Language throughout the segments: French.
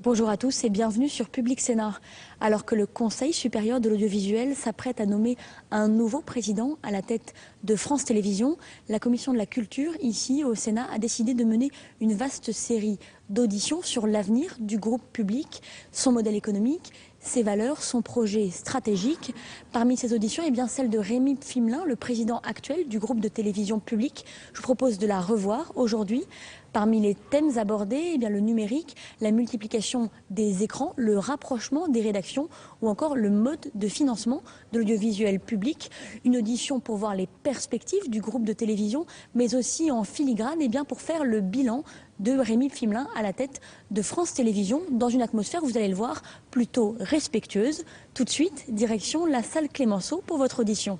Bonjour à tous et bienvenue sur Public Sénat. Alors que le Conseil supérieur de l'audiovisuel s'apprête à nommer un nouveau président à la tête de France Télévisions, la Commission de la Culture, ici au Sénat, a décidé de mener une vaste série d'auditions sur l'avenir du groupe public, son modèle économique, ses valeurs, son projet stratégique. Parmi ces auditions, celle de Rémy Pfimelin, le président actuel du groupe de télévision public. Je vous propose de la revoir aujourd'hui. Parmi les thèmes abordés, le numérique, la multiplication des écrans, le rapprochement des rédactions ou encore le mode de financement de l'audiovisuel public. Une audition pour voir les perspectives du groupe de télévision, mais aussi en filigrane pour faire le bilan de Rémy Pfimelin à la tête de France Télévisions dans une atmosphère, vous allez le voir, plutôt respectueuse. Tout de suite, direction la salle Clémenceau pour votre audition.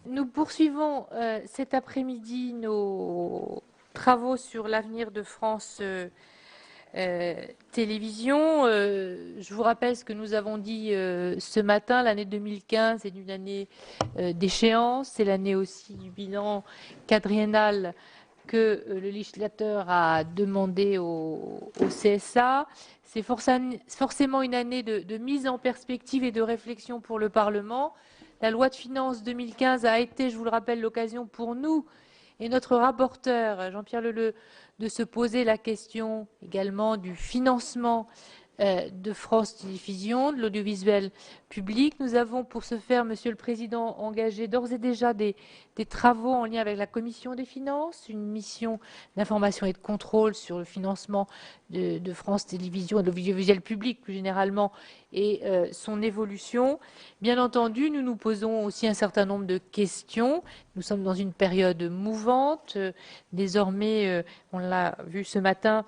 Nous poursuivons cet après-midi nos travaux sur l'avenir de France Télévisions. Je vous rappelle ce que nous avons dit ce matin. L'année 2015 est une année d'échéance. C'est l'année aussi du bilan quadriennal que le législateur a demandé au CSA. C'est forcément une année de mise en perspective et de réflexion pour le Parlement. La loi de finances 2015 a été, je vous le rappelle, l'occasion pour nous et notre rapporteur, Jean-Pierre Leleux, de se poser la question également du financement de France Télévisions, de l'audiovisuel public. Nous avons pour ce faire, Monsieur le Président, engagé d'ores et déjà des travaux en lien avec la Commission des finances, une mission d'information et de contrôle sur le financement de France Télévisions et de l'audiovisuel public plus généralement et son évolution. Bien entendu, nous nous posons aussi un certain nombre de questions. Nous sommes dans une période mouvante. Désormais, on l'a vu ce matin,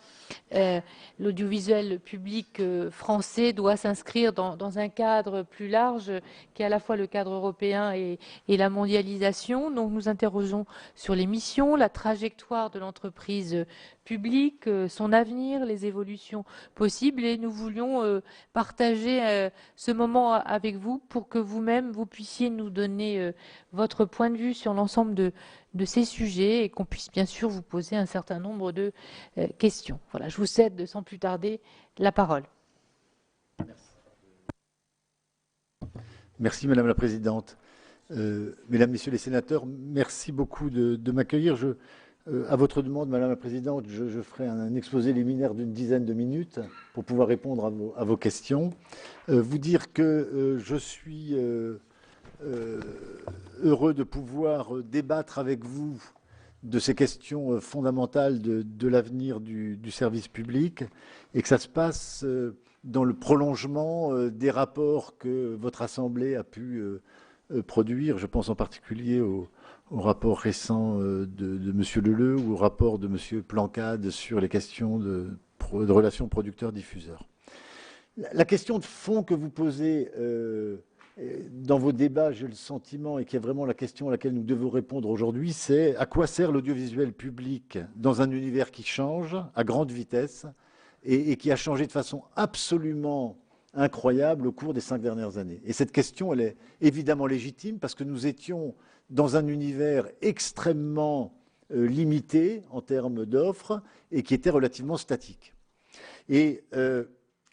l'audiovisuel public français doit s'inscrire dans un cadre plus large qui est à la fois le cadre européen et la mondialisation. Donc nous interrogeons sur les missions, la trajectoire de l'entreprise publique, son avenir, les évolutions possibles, et nous voulions partager ce moment avec vous pour que vous-même vous puissiez nous donner votre point de vue sur l'ensemble de ces sujets et qu'on puisse bien sûr vous poser un certain nombre de questions. Voilà, je vous cède sans plus tarder la parole. Merci Madame la Présidente. Mesdames, Messieurs les sénateurs, merci beaucoup de m'accueillir. À votre demande, Madame la Présidente, je ferai un exposé liminaire d'une dizaine de minutes pour pouvoir répondre à vos questions. Vous dire que je suis heureux de pouvoir débattre avec vous de ces questions fondamentales de l'avenir du service public et que ça se passe dans le prolongement des rapports que votre Assemblée a pu produire. Je pense en particulier au rapport récent de M. Leleux ou au rapport de M. Plancade sur les questions de relations producteurs-diffuseurs. La question de fond que vous posez dans vos débats, j'ai le sentiment, et qui est vraiment la question à laquelle nous devons répondre aujourd'hui, c'est à quoi sert l'audiovisuel public dans un univers qui change à grande vitesse et qui a changé de façon absolument incroyable au cours des 5 dernières années. Et cette question, elle est évidemment légitime parce que nous étions dans un univers extrêmement limité en termes d'offres et qui était relativement statique. Et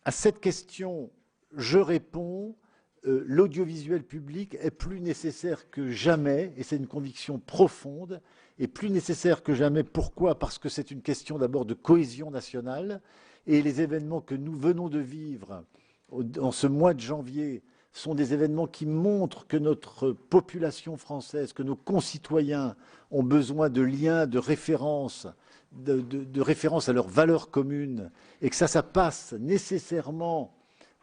à cette question, je réponds, l'audiovisuel public est plus nécessaire que jamais, et c'est une conviction profonde, et plus nécessaire que jamais. Pourquoi? Parce que c'est une question d'abord de cohésion nationale, et les événements que nous venons de vivre en ce mois de janvier sont des événements qui montrent que notre population française, que nos concitoyens ont besoin de liens, de références, de références à leurs valeurs communes, et que ça passe nécessairement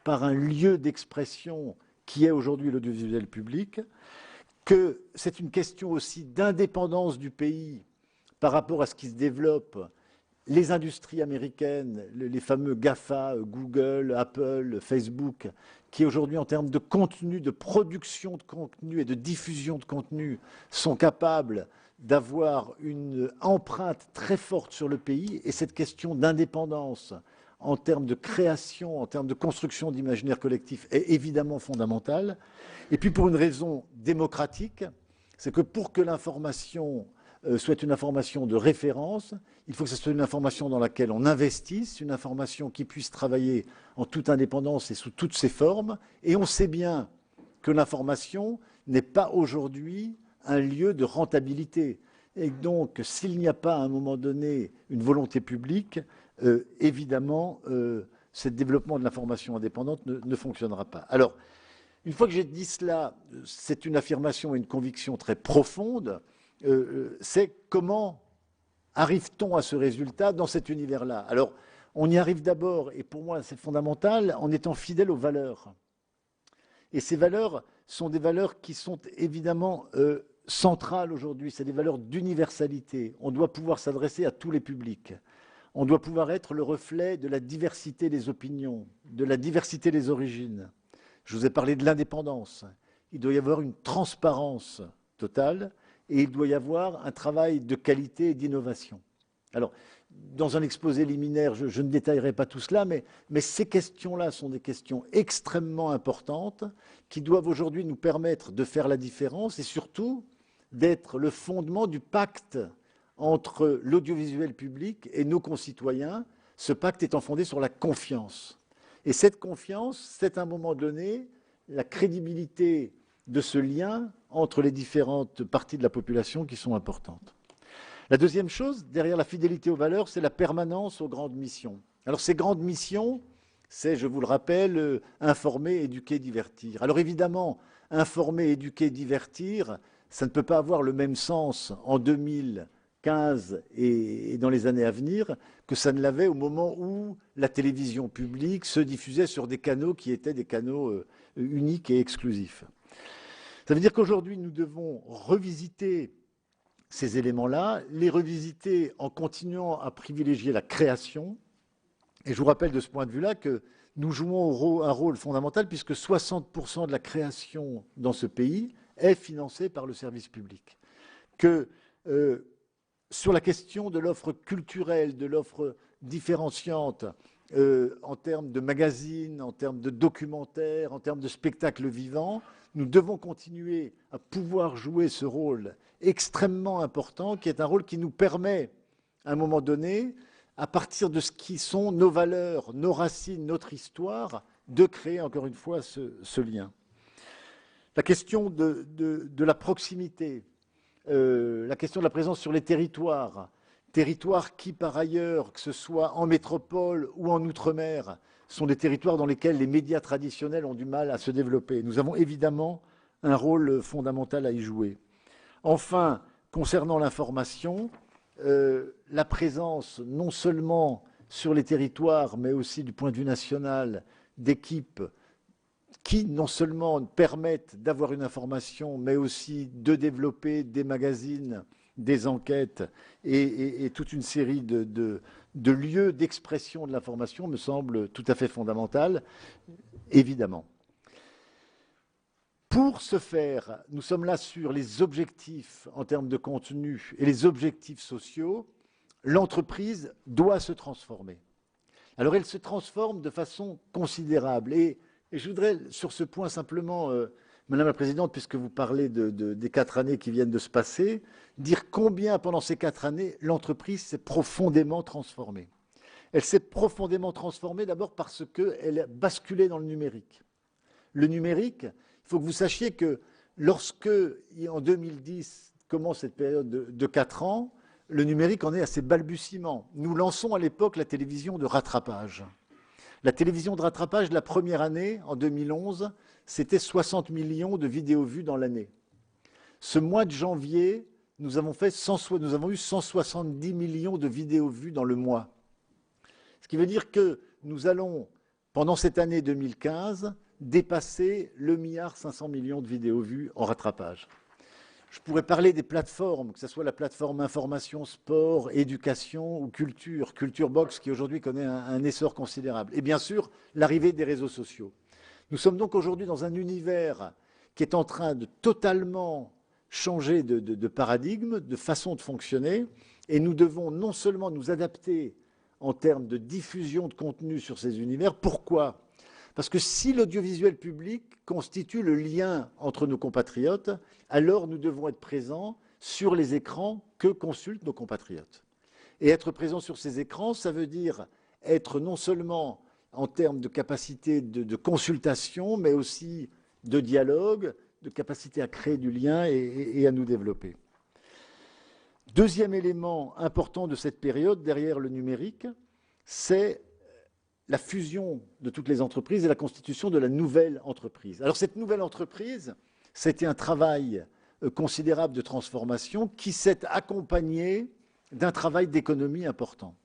par un lieu d'expression qui est aujourd'hui l'audiovisuel public, que c'est une question aussi d'indépendance du pays par rapport à ce qui se développe. Les industries américaines, les fameux GAFA, Google, Apple, Facebook, qui aujourd'hui en termes de contenu, de production de contenu et de diffusion de contenu sont capables d'avoir une empreinte très forte sur le pays. Et cette question d'indépendance en termes de création, en termes de construction d'imaginaire collectif est évidemment fondamentale. Et puis pour une raison démocratique, c'est que pour que l'information soit une information de référence, il faut que ce soit une information dans laquelle on investisse, une information qui puisse travailler en toute indépendance et sous toutes ses formes. Et on sait bien que l'information n'est pas aujourd'hui un lieu de rentabilité. Et donc, s'il n'y a pas à un moment donné une volonté publique, évidemment, ce développement de l'information indépendante ne fonctionnera pas. Alors, une fois que j'ai dit cela, c'est une affirmation et une conviction très profonde. C'est comment arrive-t-on à ce résultat dans cet univers-là? Alors, on y arrive d'abord, et pour moi c'est fondamental, en étant fidèle aux valeurs. Et ces valeurs sont des valeurs qui sont évidemment centrales aujourd'hui, c'est des valeurs d'universalité. On doit pouvoir s'adresser à tous les publics. On doit pouvoir être le reflet de la diversité des opinions, de la diversité des origines. Je vous ai parlé de l'indépendance. Il doit y avoir une transparence totale. Et il doit y avoir un travail de qualité et d'innovation. Alors, dans un exposé liminaire, je ne détaillerai pas tout cela, mais ces questions-là sont des questions extrêmement importantes qui doivent aujourd'hui nous permettre de faire la différence et surtout d'être le fondement du pacte entre l'audiovisuel public et nos concitoyens. Ce pacte étant fondé sur la confiance. Et cette confiance, c'est à un moment donné la crédibilité de ce lien entre les différentes parties de la population qui sont importantes. La deuxième chose, derrière la fidélité aux valeurs, c'est la permanence aux grandes missions. Alors ces grandes missions, c'est, je vous le rappelle, informer, éduquer, divertir. Alors évidemment, informer, éduquer, divertir, ça ne peut pas avoir le même sens en 2015 et dans les années à venir que ça ne l'avait au moment où la télévision publique se diffusait sur des canaux qui étaient des canaux uniques et exclusifs. Ça veut dire qu'aujourd'hui, nous devons revisiter ces éléments-là, les revisiter en continuant à privilégier la création. Et je vous rappelle de ce point de vue-là que nous jouons un rôle fondamental puisque 60% de la création dans ce pays est financée par le service public. Que sur la question de l'offre culturelle, de l'offre différenciante, en termes de magazines, en termes de documentaires, en termes de spectacles vivants, nous devons continuer à pouvoir jouer ce rôle extrêmement important, qui est un rôle qui nous permet, à un moment donné, à partir de ce qui sont nos valeurs, nos racines, notre histoire, de créer encore une fois ce lien. La question de la proximité, la question de la présence sur les territoires qui par ailleurs, que ce soit en métropole ou en outre-mer, sont des territoires dans lesquels les médias traditionnels ont du mal à se développer. Nous avons évidemment un rôle fondamental à y jouer. Enfin, concernant l'information, la présence non seulement sur les territoires, mais aussi du point de vue national, d'équipes qui non seulement permettent d'avoir une information, mais aussi de développer des magazines, des enquêtes et toute une série de lieux d'expression de l'information me semble tout à fait fondamental, évidemment. Pour ce faire, nous sommes là sur les objectifs en termes de contenu et les objectifs sociaux. L'entreprise doit se transformer. Alors elle se transforme de façon considérable. Et je voudrais sur ce point simplement, Madame la Présidente, puisque vous parlez des 4 années qui viennent de se passer, dire combien pendant ces 4 années l'entreprise s'est profondément transformée. Elle s'est profondément transformée d'abord parce qu'elle a basculé dans le numérique. Le numérique, il faut que vous sachiez que lorsque, en 2010, commence cette période de 4 ans, le numérique en est à ses balbutiements. Nous lançons à l'époque la télévision de rattrapage. La télévision de rattrapage, la première année, en 2011, c'était 60 millions de vidéos vues dans l'année. Ce mois de janvier, nous avons eu 170 millions de vidéos vues dans le mois. Ce qui veut dire que nous allons, pendant cette année 2015, dépasser le 1,5 milliard de vidéos vues en rattrapage. Je pourrais parler des plateformes, que ce soit la plateforme information, sport, éducation ou culture, Culture Box qui aujourd'hui connaît un essor considérable. Et bien sûr, l'arrivée des réseaux sociaux. Nous sommes donc aujourd'hui dans un univers qui est en train de totalement changer de paradigme, de façon de fonctionner, et nous devons non seulement nous adapter en termes de diffusion de contenu sur ces univers. Pourquoi ? Parce que si l'audiovisuel public constitue le lien entre nos compatriotes, alors nous devons être présents sur les écrans que consultent nos compatriotes. Et être présent sur ces écrans, ça veut dire être non seulement en termes de capacité de consultation, mais aussi de dialogue, de capacité à créer du lien et à nous développer. Deuxième élément important de cette période, derrière le numérique, c'est la fusion de toutes les entreprises et la constitution de la nouvelle entreprise. Alors cette nouvelle entreprise, c'était un travail considérable de transformation qui s'est accompagné d'un travail d'économie important.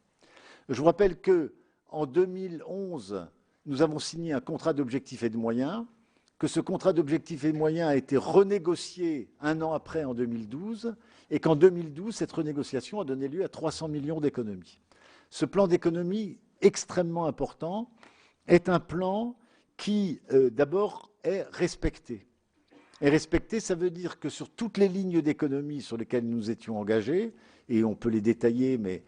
Je vous rappelle qu'en 2011, nous avons signé un contrat d'objectifs et de moyens, que ce contrat d'objectifs et de moyens a été renégocié un an après, en 2012, et qu'en 2012, cette renégociation a donné lieu à 300 millions d'économies. Ce plan d'économie extrêmement important est un plan qui, d'abord, est respecté. Et respecté, ça veut dire que sur toutes les lignes d'économie sur lesquelles nous étions engagés, et on peut les détailler, mais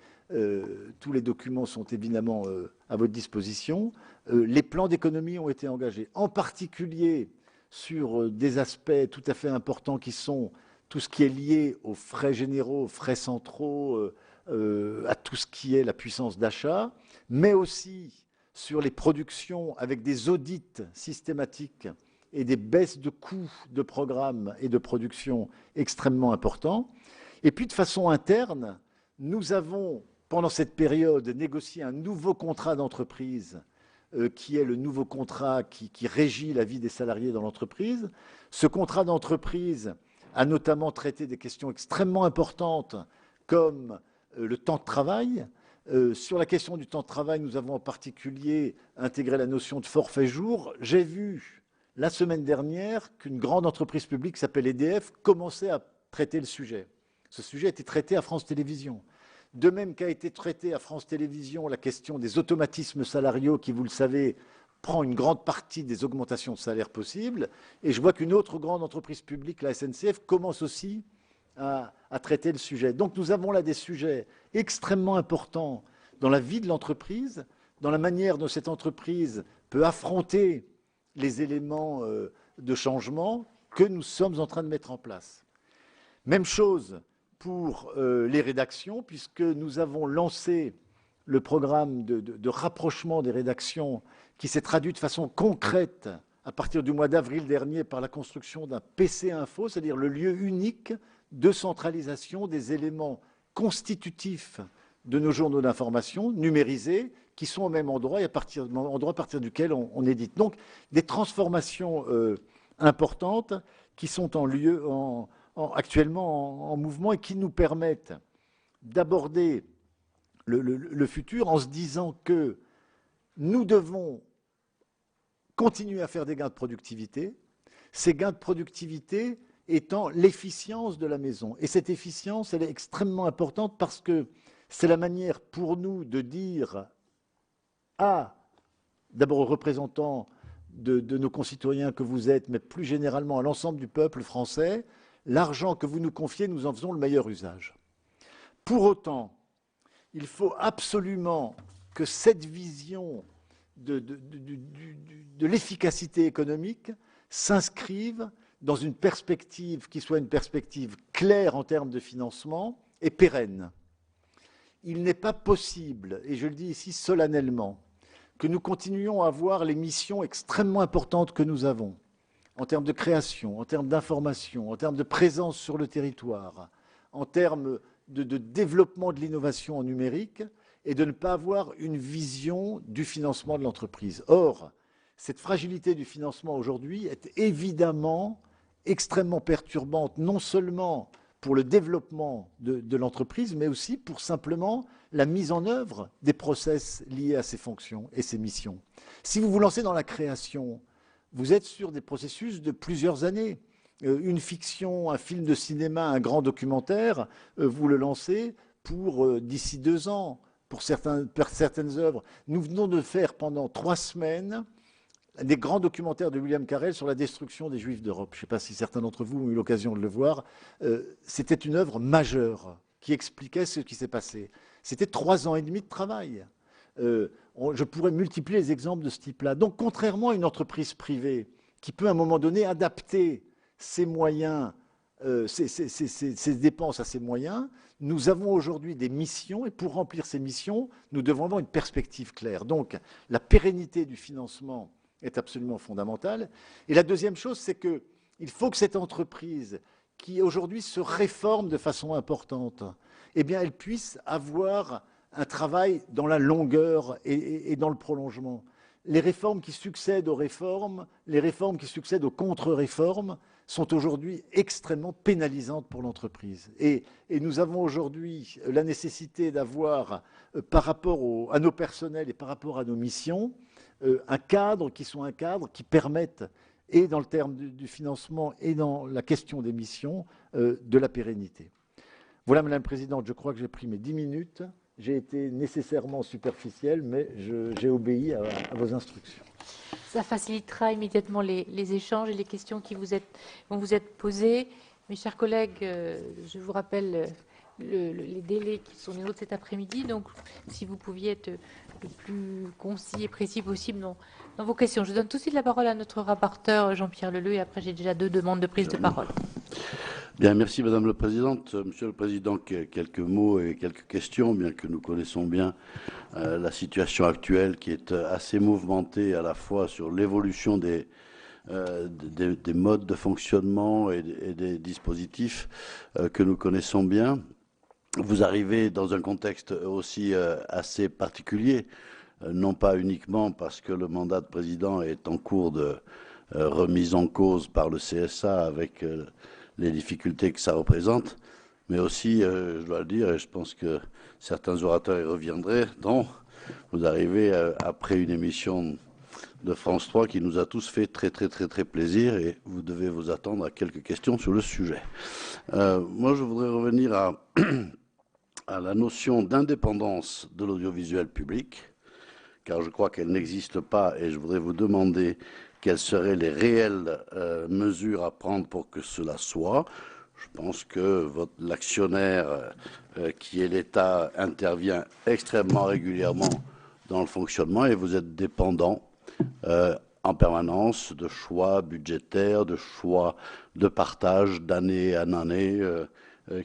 tous les documents sont évidemment à votre disposition, les plans d'économie ont été engagés, en particulier sur des aspects tout à fait importants qui sont tout ce qui est lié aux frais généraux, aux frais centraux, à tout ce qui est la puissance d'achat, mais aussi sur les productions avec des audits systématiques et des baisses de coûts de programmes et de production extrêmement importants. Et puis de façon interne, nous avons, pendant cette période, négocié un nouveau contrat d'entreprise qui est le nouveau contrat qui régit la vie des salariés dans l'entreprise. Ce contrat d'entreprise a notamment traité des questions extrêmement importantes comme le temps de travail. Sur la question du temps de travail, nous avons en particulier intégré la notion de forfait jour. J'ai vu la semaine dernière qu'une grande entreprise publique qui s'appelle EDF commençait à traiter le sujet. Ce sujet a été traité à France Télévisions. De même qu'a été traité à France Télévisions la question des automatismes salariaux qui, vous le savez, prend une grande partie des augmentations de salaire possibles. Et je vois qu'une autre grande entreprise publique, la SNCF, commence aussi à traiter le sujet. Donc nous avons là des sujets extrêmement importants dans la vie de l'entreprise, dans la manière dont cette entreprise peut affronter les éléments de changement que nous sommes en train de mettre en place. Même chose pour les rédactions, puisque nous avons lancé le programme de rapprochement des rédactions qui s'est traduit de façon concrète à partir du mois d'avril dernier par la construction d'un PC Info, c'est-à-dire le lieu unique de centralisation des éléments constitutifs de nos journaux d'information numérisés qui sont au même endroit et à partir duquel on édite. Donc des transformations importantes qui sont actuellement en mouvement et qui nous permettent d'aborder le futur en se disant que nous devons continuer à faire des gains de productivité, ces gains de productivité étant l'efficience de la maison. Et cette efficience, elle est extrêmement importante parce que c'est la manière pour nous de dire d'abord aux représentants de nos concitoyens que vous êtes, mais plus généralement à l'ensemble du peuple français, l'argent que vous nous confiez, nous en faisons le meilleur usage. Pour autant, il faut absolument que cette vision de l'efficacité économique s'inscrive dans une perspective qui soit une perspective claire en termes de financement et pérenne. Il n'est pas possible, et je le dis ici solennellement, que nous continuions à avoir les missions extrêmement importantes que nous avons, en termes de création, en termes d'information, en termes de présence sur le territoire, en termes de développement de l'innovation en numérique, et de ne pas avoir une vision du financement de l'entreprise. Or, cette fragilité du financement aujourd'hui est évidemment extrêmement perturbante, non seulement pour le développement de l'entreprise, mais aussi pour simplement la mise en œuvre des process liés à ces fonctions et ces missions. Si vous vous lancez dans la création, vous êtes sur des processus de plusieurs années. Une fiction, un film de cinéma, un grand documentaire, vous le lancez pour d'ici 2 ans, pour certaines œuvres. Nous venons de faire pendant 3 semaines des grands documentaires de William Carell sur la destruction des Juifs d'Europe. Je ne sais pas si certains d'entre vous ont eu l'occasion de le voir. C'était une œuvre majeure qui expliquait ce qui s'est passé. C'était 3 ans et demi de travail. Je pourrais multiplier les exemples de ce type-là. Donc, contrairement à une entreprise privée qui peut à un moment donné adapter ses moyens ces dépenses à ces moyens, nous avons aujourd'hui des missions, et pour remplir ces missions, nous devons avoir une perspective claire. Donc, la pérennité du financement est absolument fondamentale. Et la deuxième chose, c'est qu'il faut que cette entreprise, qui aujourd'hui se réforme de façon importante, eh bien, elle puisse avoir un travail dans la longueur et dans le prolongement. Les réformes qui succèdent aux réformes, les réformes qui succèdent aux contre-réformes, sont aujourd'hui extrêmement pénalisantes pour l'entreprise. Et nous avons aujourd'hui la nécessité d'avoir, par rapport à nos personnels et par rapport à nos missions, un cadre qui permette, et dans le terme du financement et dans la question des missions, de la pérennité. Voilà, Madame la Présidente, je crois que j'ai pris mes 10 minutes. J'ai été nécessairement superficiel, mais j'ai obéi à vos instructions. Ça facilitera immédiatement les échanges et les questions qui vont vous être posées. Mes chers collègues, je vous rappelle les délais qui sont les nôtres cet après-midi. Donc, si vous pouviez être le plus concis et précis possible dans vos questions. Je donne tout de suite la parole à notre rapporteur Jean-Pierre Leleux et après j'ai déjà 2 demandes de prise de parole. Bien, merci Madame la Présidente. Monsieur le Président, quelques mots et quelques questions, bien que nous connaissons bien la situation actuelle qui est assez mouvementée à la fois sur l'évolution des modes de fonctionnement et des dispositifs que nous connaissons bien. Vous arrivez dans un contexte aussi assez particulier, non pas uniquement parce que le mandat de président est en cours de remise en cause par le CSA avec les difficultés que ça représente, mais aussi, je dois le dire, et je pense que certains orateurs y reviendraient, dont vous arrivez après une émission de France 3 qui nous a tous fait très plaisir et vous devez vous attendre à quelques questions sur le sujet. Moi, je voudrais revenir à la notion d'indépendance de l'audiovisuel public, car je crois qu'elle n'existe pas et je voudrais vous demander quelles seraient les réelles mesures à prendre pour que cela soit. Je pense que l'actionnaire, qui est l'État, intervient extrêmement régulièrement dans le fonctionnement et vous êtes dépendant en permanence de choix budgétaires, de choix de partage d'année en année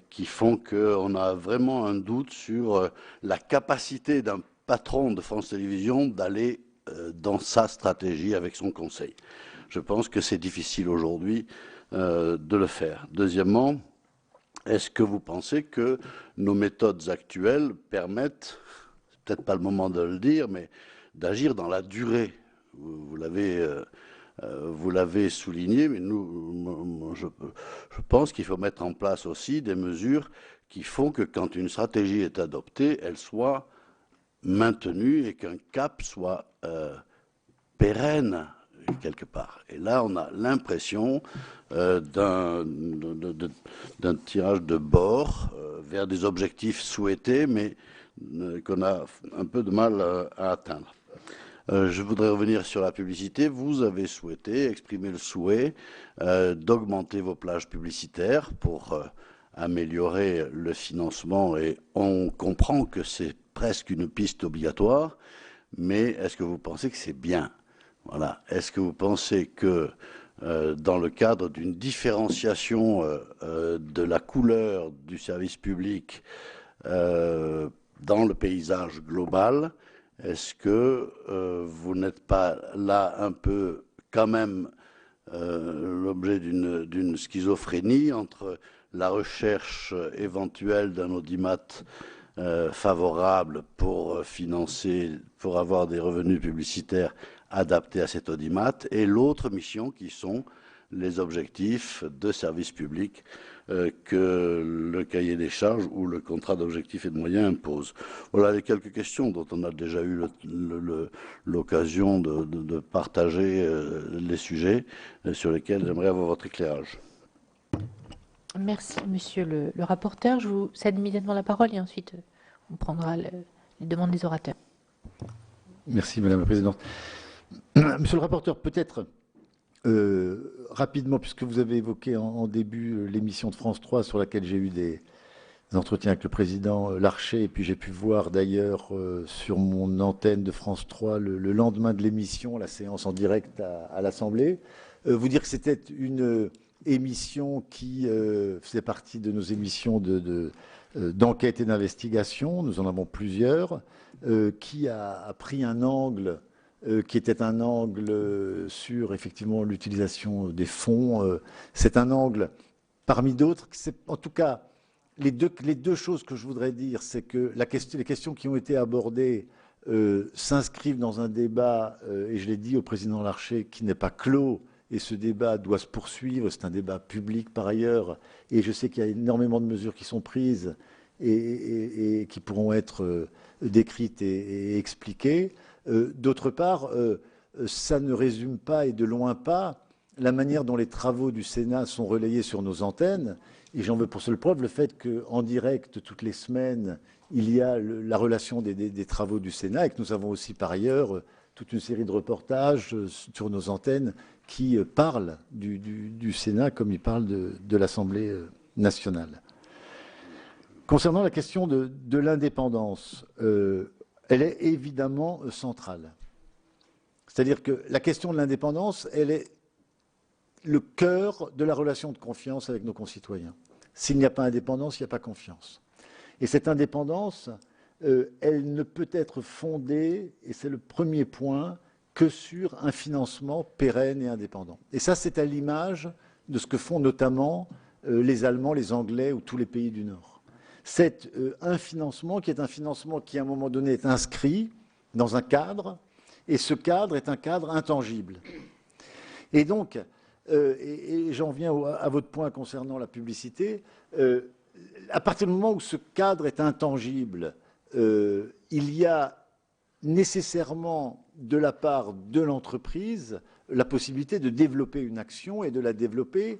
qui font qu'on a vraiment un doute sur la capacité d'un patron de France Télévisions d'aller dans sa stratégie avec son conseil. Je pense que c'est difficile aujourd'hui de le faire. Deuxièmement, est-ce que vous pensez que nos méthodes actuelles permettent, c'est peut-être pas le moment de le dire, mais d'agir dans la durée? Vous l'avez souligné, mais je pense qu'il faut mettre en place aussi des mesures qui font que quand une stratégie est adoptée, elle soit maintenue et qu'un cap soit pérenne quelque part. Et là, on a l'impression d'un tirage de bord vers des objectifs souhaités, mais qu'on a un peu de mal à atteindre. Je voudrais revenir sur la publicité. Vous avez souhaité exprimer le souhait d'augmenter vos plages publicitaires pour améliorer le financement et on comprend que c'est presque une piste obligatoire, mais est-ce que vous pensez que c'est bien? Voilà. Est-ce que vous pensez que dans le cadre d'une différenciation de la couleur du service public dans le paysage global, est-ce que vous n'êtes pas là un peu quand même l'objet d'une schizophrénie entre la recherche éventuelle d'un audimat favorable pour financer, pour avoir des revenus publicitaires adaptés à cet audimat, et l'autre mission qui sont les objectifs de service public que le cahier des charges ou le contrat d'objectifs et de moyens impose. Voilà les quelques questions dont on a déjà eu l'occasion de partager les sujets sur lesquels j'aimerais avoir votre éclairage. Merci, monsieur le rapporteur. Je vous cède immédiatement la parole et ensuite on prendra les demandes des orateurs. Merci, Madame la Présidente. Monsieur le rapporteur, peut-être rapidement, puisque vous avez évoqué en début l'émission de France 3 sur laquelle j'ai eu des entretiens avec le président Larcher, et puis j'ai pu voir d'ailleurs sur mon antenne de France 3 le lendemain de l'émission, la séance en direct à l'Assemblée, vous dire que c'était une émission qui faisait partie de nos émissions d'enquête et d'investigation. Nous en avons plusieurs, qui a pris un angle qui était un angle sur effectivement l'utilisation des fonds. C'est un angle parmi d'autres. En tout cas, les deux choses que je voudrais dire, c'est que les questions qui ont été abordées s'inscrivent dans un débat, et je l'ai dit au président Larcher, qui n'est pas clos, et ce débat doit se poursuivre. C'est un débat public par ailleurs, et je sais qu'il y a énormément de mesures qui sont prises et qui pourront être décrites et expliquées. D'autre part, ça ne résume pas et de loin pas la manière dont les travaux du Sénat sont relayés sur nos antennes. Et j'en veux pour seule preuve le fait qu'en direct, toutes les semaines, il y a la relation des travaux du Sénat et que nous avons aussi par ailleurs toute une série de reportages sur nos antennes qui parlent du Sénat comme ils parlent de l'Assemblée nationale. Concernant la question de l'indépendance, elle est évidemment centrale. C'est-à-dire que la question de l'indépendance, elle est le cœur de la relation de confiance avec nos concitoyens. S'il n'y a pas indépendance, il n'y a pas confiance. Et cette indépendance, elle ne peut être fondée, et c'est le premier point, que sur un financement pérenne et indépendant. Et ça, c'est à l'image de ce que font notamment les Allemands, les Anglais ou tous les pays du Nord. C'est un financement qui, à un moment donné, est inscrit dans un cadre, et ce cadre est un cadre intangible. Et donc, et j'en viens à votre point concernant la publicité, à partir du moment où ce cadre est intangible, il y a nécessairement de la part de l'entreprise la possibilité de développer une action et de la développer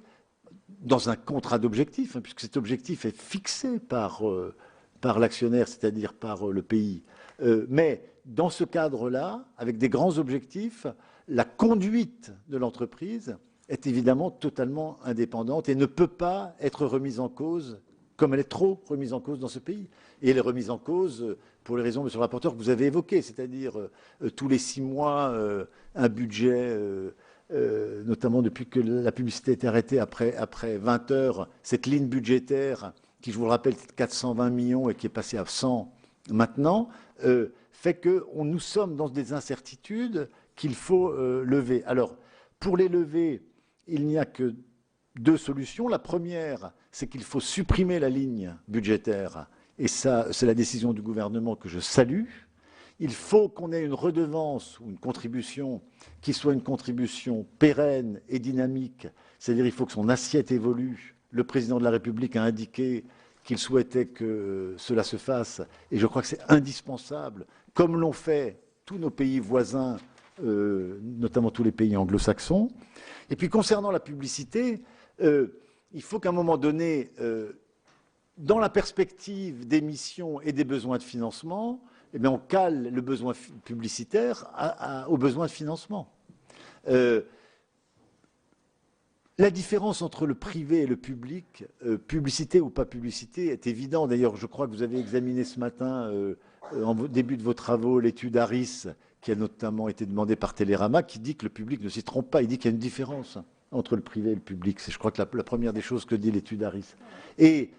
dans un contrat d'objectif, puisque cet objectif est fixé par l'actionnaire, c'est-à-dire par le pays. Mais dans ce cadre-là, avec des grands objectifs, la conduite de l'entreprise est évidemment totalement indépendante et ne peut pas être remise en cause, comme elle est trop remise en cause dans ce pays. Et elle est remise en cause pour les raisons, monsieur le rapporteur, que vous avez évoquées, c'est-à-dire tous les 6 mois, un budget, notamment depuis que la publicité est arrêtée après 20 heures, cette ligne budgétaire, qui, je vous le rappelle, était de 420 millions et qui est passée à 100 maintenant, fait que nous sommes dans des incertitudes qu'il faut lever. Alors, pour les lever, il n'y a que 2 solutions. La première, c'est qu'il faut supprimer la ligne budgétaire. Et ça, c'est la décision du gouvernement que je salue. Il faut qu'on ait une redevance ou une contribution qui soit une contribution pérenne et dynamique. C'est-à-dire qu'il faut que son assiette évolue. Le président de la République a indiqué qu'il souhaitait que cela se fasse. Et je crois que c'est indispensable, comme l'ont fait tous nos pays voisins, notamment tous les pays anglo-saxons. Et puis concernant la publicité, il faut qu'à un moment donné, dans la perspective des missions et des besoins de financement, eh bien, on cale le besoin publicitaire aux besoins de financement. La différence entre le privé et le public, publicité ou pas publicité, est évidente. D'ailleurs, je crois que vous avez examiné ce matin, en début de vos travaux, l'étude Harris, qui a notamment été demandée par Télérama, qui dit que le public ne s'y trompe pas. Il dit qu'il y a une différence entre le privé et le public. C'est, je crois, que la première des choses que dit l'étude Harris. Et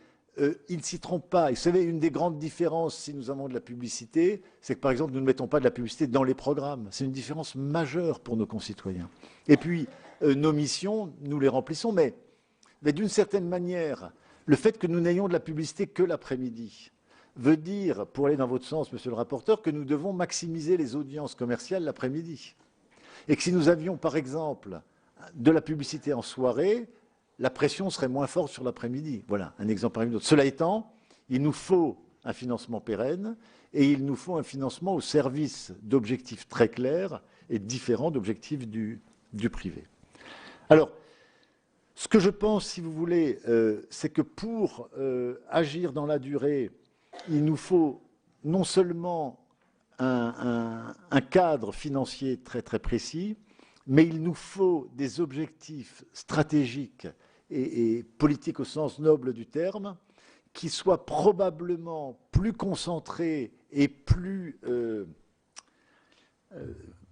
il ne s'y trompe pas. Et vous savez, une des grandes différences, si nous avons de la publicité, c'est que, par exemple, nous ne mettons pas de la publicité dans les programmes. C'est une différence majeure pour nos concitoyens. Et puis, nos missions, nous les remplissons, mais d'une certaine manière, le fait que nous n'ayons de la publicité que l'après-midi veut dire, pour aller dans votre sens, monsieur le rapporteur, que nous devons maximiser les audiences commerciales l'après-midi. Et que si nous avions, par exemple, de la publicité en soirée, la pression serait moins forte sur l'après-midi. Voilà, un exemple parmi d'autres. Cela étant, il nous faut un financement pérenne et il nous faut un financement au service d'objectifs très clairs et différents d'objectifs du privé. Alors, ce que je pense, si vous voulez, c'est que pour agir dans la durée, il nous faut non seulement un cadre financier très très précis, mais il nous faut des objectifs stratégiques et politiques au sens noble du terme, qui soient probablement plus concentrés et plus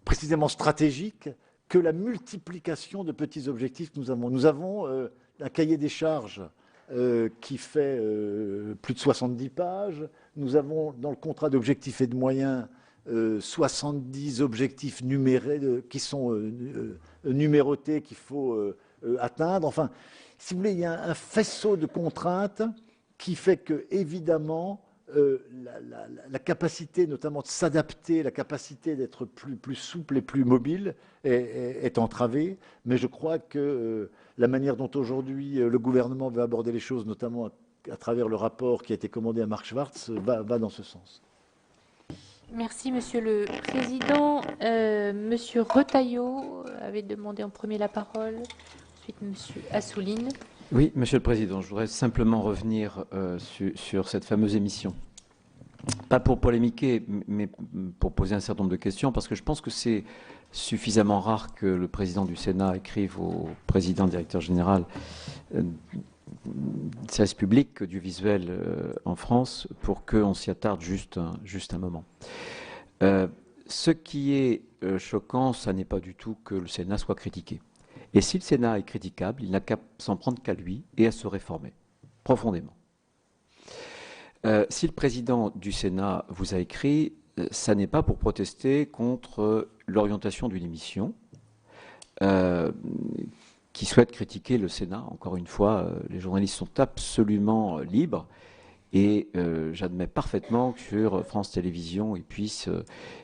précisément stratégiques que la multiplication de petits objectifs que nous avons. Nous avons un cahier des charges qui fait plus de 70 pages. Nous avons dans le contrat d'objectifs et de moyens 70 objectifs qui sont numérotés qu'il faut atteindre. Enfin, si vous voulez, il y a un faisceau de contraintes qui fait que, évidemment, la capacité notamment de s'adapter, la capacité d'être plus souple et plus mobile est entravée. Mais je crois que la manière dont aujourd'hui le gouvernement veut aborder les choses, notamment à travers le rapport qui a été commandé à Marc Schwartz, va dans ce sens. Merci, Monsieur le Président. Monsieur Retailleau avait demandé en premier la parole. Ensuite, Monsieur Assouline. Oui, Monsieur le Président, je voudrais simplement revenir sur cette fameuse émission. Pas pour polémiquer, mais pour poser un certain nombre de questions, parce que je pense que c'est suffisamment rare que le Président du Sénat écrive au Président directeur général du service public du visuel en France pour qu'on s'y attarde juste un moment. Ce qui est choquant, ça n'est pas du tout que le Sénat soit critiqué. Et si le Sénat est critiquable, il n'a qu'à s'en prendre qu'à lui et à se réformer profondément. Si le président du Sénat vous a écrit, ça n'est pas pour protester contre l'orientation d'une émission qui souhaite critiquer le Sénat. Encore une fois, les journalistes sont absolument libres et j'admets parfaitement que sur France Télévisions, il puisse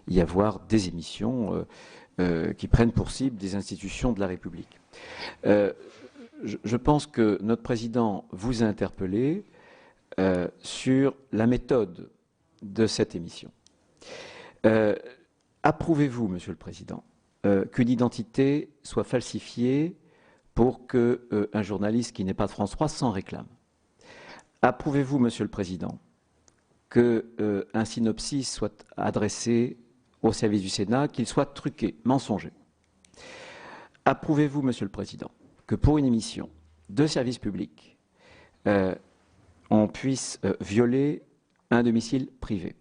y avoir des émissions qui prennent pour cible des institutions de la République. Je pense que notre président vous a interpellé sur la méthode de cette émission. Approuvez-vous, Monsieur le Président, qu'une identité soit falsifiée pour qu'un journaliste qui n'est pas de France 3 s'en réclame? Approuvez-vous, Monsieur le Président, qu'un synopsis soit adressé au service du Sénat, qu'il soit truqué, mensonger? Approuvez-vous, Monsieur le Président, que pour une émission de service public, on puisse violer un domicile privé?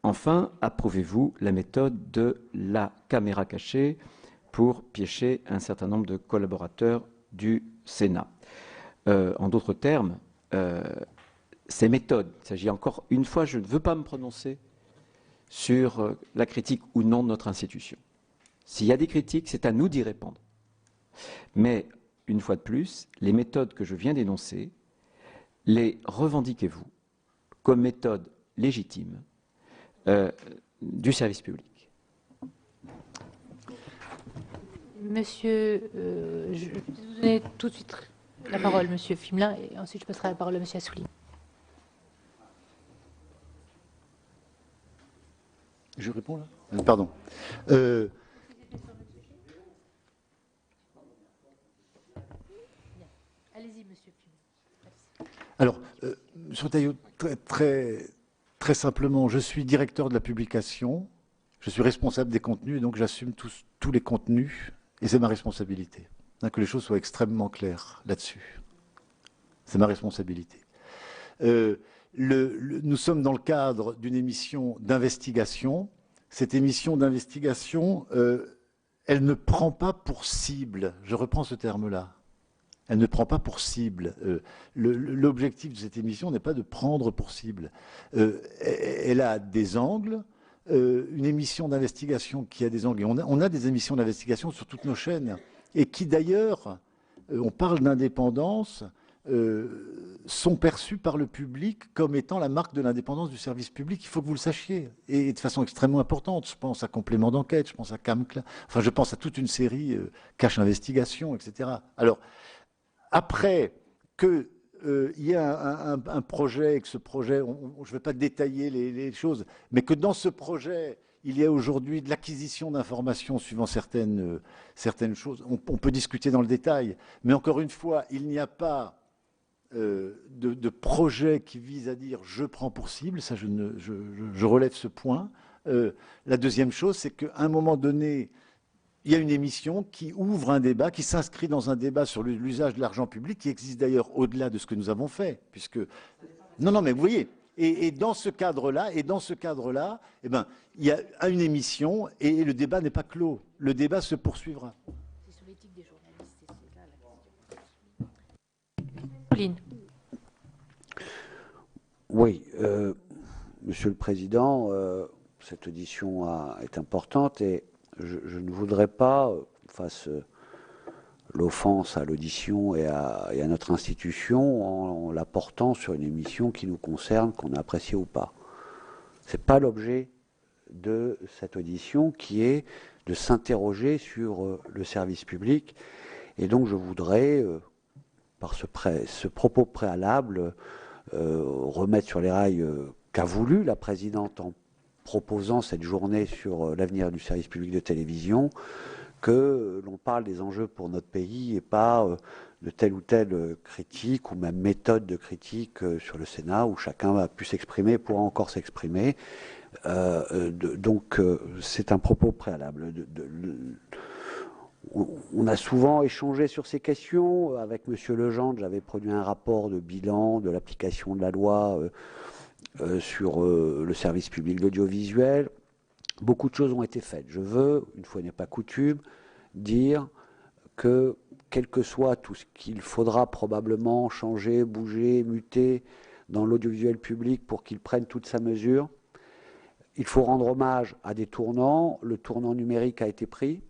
Enfin, approuvez-vous la méthode de la caméra cachée pour piéger un certain nombre de collaborateurs du Sénat? En d'autres termes, ces méthodes, il s'agit encore une fois, je ne veux pas me prononcer sur la critique ou non de notre institution. S'il y a des critiques, c'est à nous d'y répondre. Mais, une fois de plus, les méthodes que je viens d'énoncer, les revendiquez-vous comme méthode légitime du service public? Monsieur, je vais vous donner tout de suite la parole, Monsieur Fimelin, et ensuite je passerai la parole à Monsieur Assouline. Je réponds là? Pardon. Allez-y, Monsieur Fimelin. Alors, Monsieur Retailleau, très simplement, je suis directeur de la publication, je suis responsable des contenus, et donc j'assume tous les contenus, et c'est ma responsabilité. Que les choses soient extrêmement claires là-dessus. C'est ma responsabilité. Nous sommes dans le cadre d'une émission d'investigation. Cette émission d'investigation, elle ne prend pas pour cible, je reprends ce terme-là, elle ne prend pas pour cible. L'objectif de cette émission n'est pas de prendre pour cible. Elle a des angles. Une émission d'investigation qui a des angles. Et on a des émissions d'investigation sur toutes nos chaînes. Et qui d'ailleurs, on parle d'indépendance, sont perçus par le public comme étant la marque de l'indépendance du service public. Il faut que vous le sachiez. Et de façon extrêmement importante. Je pense à Complément d'enquête, je pense à CAMCLA, enfin je pense à toute une série, Cache Investigation, etc. Alors, après qu'il y a un projet, et que ce projet, je ne vais pas détailler les choses, mais que dans ce projet, il y a aujourd'hui de l'acquisition d'informations suivant certaines choses. On peut discuter dans le détail, mais encore une fois, il n'y a pas de projet qui vise à dire « je prends pour cible », ça je relève ce point. La deuxième chose, c'est qu'à un moment donné, il y a une émission qui ouvre un débat, qui s'inscrit dans un débat sur l'usage de l'argent public, qui existe d'ailleurs au-delà de ce que nous avons fait, puisque... Non, mais vous voyez... Et dans ce cadre-là, eh ben, il y a une émission et le débat n'est pas clos. Le débat se poursuivra. C'est sur l'éthique des journalistes, c'est là la question. Pauline. Oui, Monsieur le Président, cette audition est importante et je ne voudrais pas, face l'offense à l'audition et à notre institution, en la portant sur une émission qui nous concerne, qu'on a appréciée ou pas. C'est pas l'objet de cette audition, qui est de s'interroger sur le service public. Et donc je voudrais, par ce propos préalable, remettre sur les rails qu'a voulu la présidente en proposant cette journée sur l'avenir du service public de télévision, que l'on parle des enjeux pour notre pays et pas de telle ou telle critique ou même méthode de critique sur le Sénat où chacun a pu s'exprimer et pourra encore s'exprimer. Donc c'est un propos préalable. On a souvent échangé sur ces questions. Avec M. Legendre, j'avais produit un rapport de bilan de l'application de la loi sur le service public d'audiovisuel. Beaucoup de choses ont été faites. Je veux, une fois n'est pas coutume, dire que quel que soit tout ce qu'il faudra probablement changer, bouger, muter dans l'audiovisuel public pour qu'il prenne toute sa mesure, il faut rendre hommage à des tournants. Le tournant numérique a été pris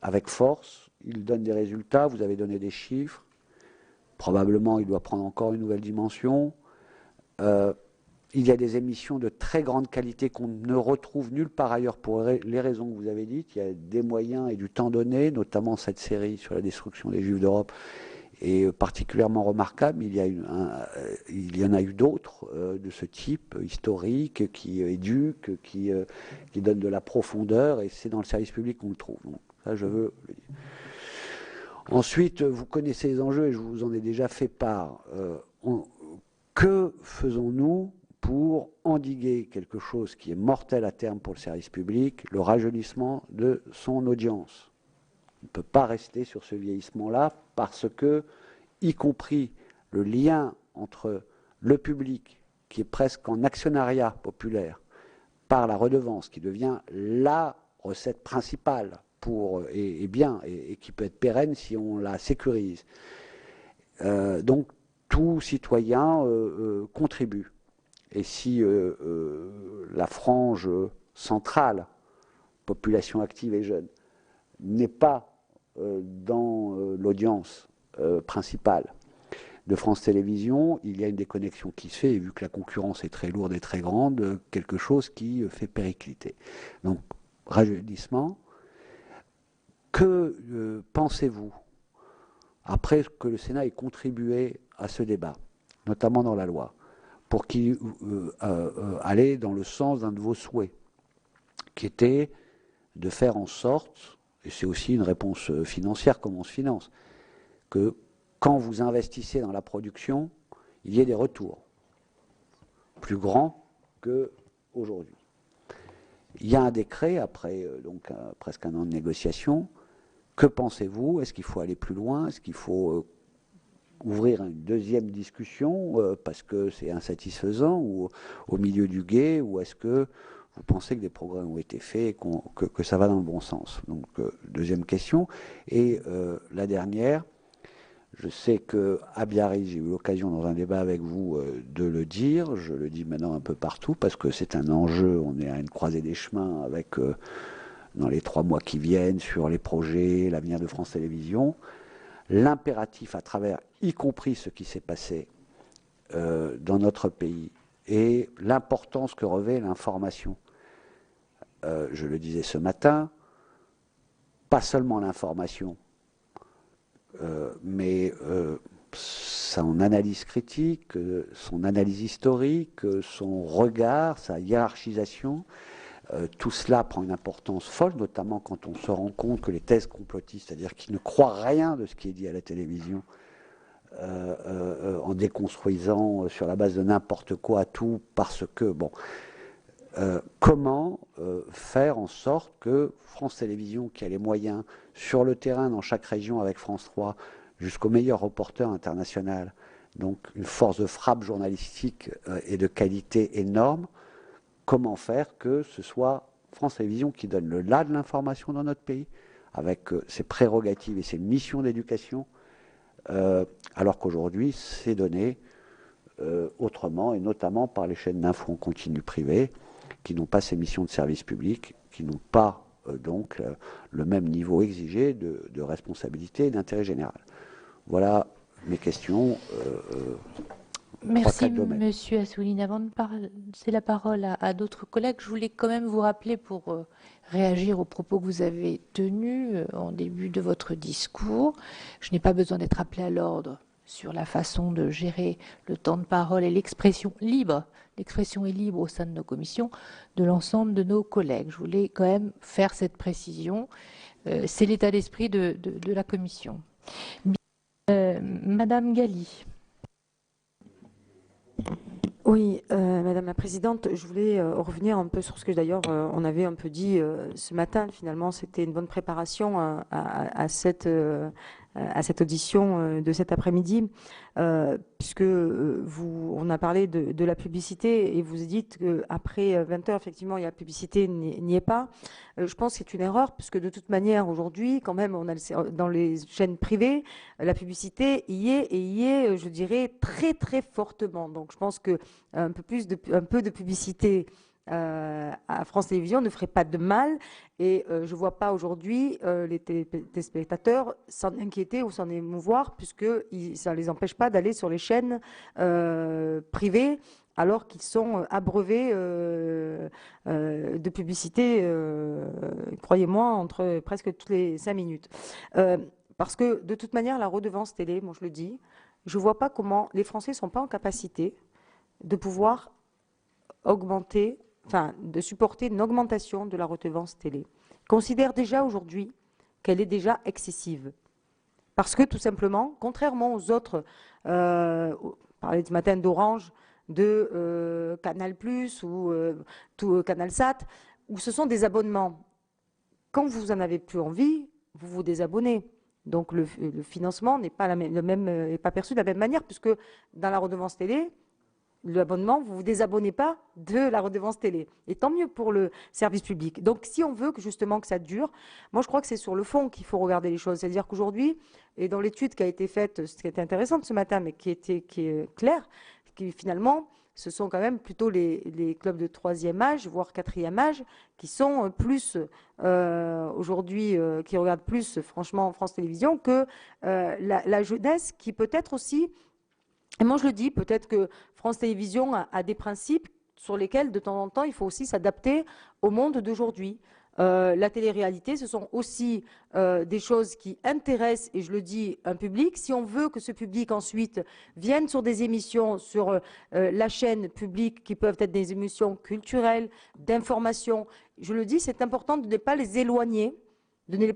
avec force. Il donne des résultats. Vous avez donné des chiffres. Probablement, il doit prendre encore une nouvelle dimension. Il y a des émissions de très grande qualité qu'on ne retrouve nulle part ailleurs pour les raisons que vous avez dites. Il y a des moyens et du temps donné, notamment cette série sur la destruction des Juifs d'Europe est particulièrement remarquable. Il y en a eu d'autres de ce type, historiques, qui éduquent, qui donnent de la profondeur, et c'est dans le service public qu'on le trouve. Donc, ça, je veux le dire. Ensuite, vous connaissez les enjeux et je vous en ai déjà fait part. Que faisons-nous pour endiguer quelque chose qui est mortel à terme pour le service public, le rajeunissement de son audience? On ne peut pas rester sur ce vieillissement-là parce que, y compris le lien entre le public, qui est presque en actionnariat populaire, par la redevance, qui devient la recette principale pour, et qui peut être pérenne si on la sécurise. Donc, tout citoyen contribue. Et si la frange centrale, population active et jeune, n'est pas dans l'audience principale de France Télévisions, il y a une déconnexion qui se fait, et vu que la concurrence est très lourde et très grande, quelque chose qui fait péricliter. Donc, rajeunissement. Que pensez-vous, après que le Sénat ait contribué à ce débat, notamment dans la loi, pour qu'il allait dans le sens d'un de vos souhaits, qui était de faire en sorte, et c'est aussi une réponse financière, comme on se finance, que quand vous investissez dans la production, il y ait des retours plus grands qu'aujourd'hui. Il y a un décret, après donc presque un an de négociation. Que pensez-vous? Est-ce qu'il faut aller plus loin? Est-ce qu'il faut ouvrir une deuxième discussion parce que c'est insatisfaisant ou au milieu du gué? Ou est-ce que vous pensez que des progrès ont été faits et que ça va dans le bon sens? Donc, deuxième question. Et la dernière, je sais qu'à Biarritz, j'ai eu l'occasion dans un débat avec vous de le dire, je le dis maintenant un peu partout, parce que c'est un enjeu, on est à une croisée des chemins avec, dans les 3 mois qui viennent, sur les projets, l'avenir de France Télévisions, l'impératif à travers, y compris ce qui s'est passé dans notre pays, et l'importance que revêt l'information. Je le disais ce matin, pas seulement l'information, mais son analyse critique, son analyse historique, son regard, sa hiérarchisation, tout cela prend une importance folle, notamment quand on se rend compte que les thèses complotistes, c'est-à-dire qu'ils ne croient rien de ce qui est dit à la télévision, en déconstruisant sur la base de n'importe quoi tout, parce que, bon, comment faire en sorte que France Télévisions, qui a les moyens sur le terrain dans chaque région avec France 3, jusqu'au meilleur reporter international, donc une force de frappe journalistique et de qualité énorme, comment faire que ce soit France Télévisions qui donne le là de l'information dans notre pays, avec ses prérogatives et ses missions d'éducation, alors qu'aujourd'hui, c'est donné autrement, et notamment par les chaînes d'infos en continu privées, qui n'ont pas ces missions de service public, qui n'ont pas donc le même niveau exigé de responsabilité et d'intérêt général. Voilà mes questions. Merci, Monsieur Assouline. Avant de passer la parole à d'autres collègues, je voulais quand même vous rappeler, pour réagir aux propos que vous avez tenus en début de votre discours, je n'ai pas besoin d'être appelé à l'ordre sur la façon de gérer le temps de parole et l'expression libre. L'expression est libre au sein de nos commissions, de l'ensemble de nos collègues. Je voulais quand même faire cette précision. C'est l'état d'esprit de la commission. Madame Galli. Oui, Madame la Présidente, je voulais revenir un peu sur ce que d'ailleurs on avait un peu dit ce matin. Finalement, c'était une bonne préparation à cette audition de cet après-midi, puisque on a parlé de la publicité et vous dites qu'après 20 heures, effectivement, la publicité n'y est pas. Je pense que c'est une erreur, puisque de toute manière, aujourd'hui, quand même, on a dans les chaînes privées, la publicité y est, je dirais, très, très fortement. Donc, je pense que un peu de publicité à France Télévisions ne ferait pas de mal, et je ne vois pas aujourd'hui les téléspectateurs s'en inquiéter ou s'en émouvoir, puisque ça ne les empêche pas d'aller sur les chaînes privées, alors qu'ils sont abreuvés de publicité, croyez-moi, entre presque toutes les 5 minutes. Parce que de toute manière, la redevance télé, moi je le dis, je ne vois pas comment les Français ne sont pas en capacité de pouvoir augmenter, enfin de supporter une augmentation de la redevance télé. Ils considèrent déjà aujourd'hui qu'elle est déjà excessive. Parce que tout simplement, contrairement aux autres, on parlait ce matin d'Orange, de Canal+, ou tout CanalSat, où ce sont des abonnements. Quand vous en avez plus envie, vous vous désabonnez. Donc le financement n'est pas, n'est pas perçu de la même manière, puisque dans la redevance télé, l'abonnement, vous ne vous désabonnez pas de la redevance télé. Et tant mieux pour le service public. Donc, si on veut justement que ça dure, moi, je crois que c'est sur le fond qu'il faut regarder les choses. C'est-à-dire qu'aujourd'hui, et dans l'étude qui a été faite, ce qui était intéressante ce matin, mais qui est claire, qui finalement, ce sont quand même plutôt les clubs de 3e âge, voire 4e âge, qui sont plus, aujourd'hui, qui regardent plus, franchement, France Télévisions, que la jeunesse, qui peut-être aussi... Et moi, je le dis, peut-être que France Télévisions a des principes sur lesquels, de temps en temps, il faut aussi s'adapter au monde d'aujourd'hui. La télé-réalité, ce sont aussi des choses qui intéressent, et je le dis, un public. Si on veut que ce public, ensuite, vienne sur des émissions sur la chaîne publique, qui peuvent être des émissions culturelles, d'information, je le dis, c'est important de ne pas les éloigner, de ne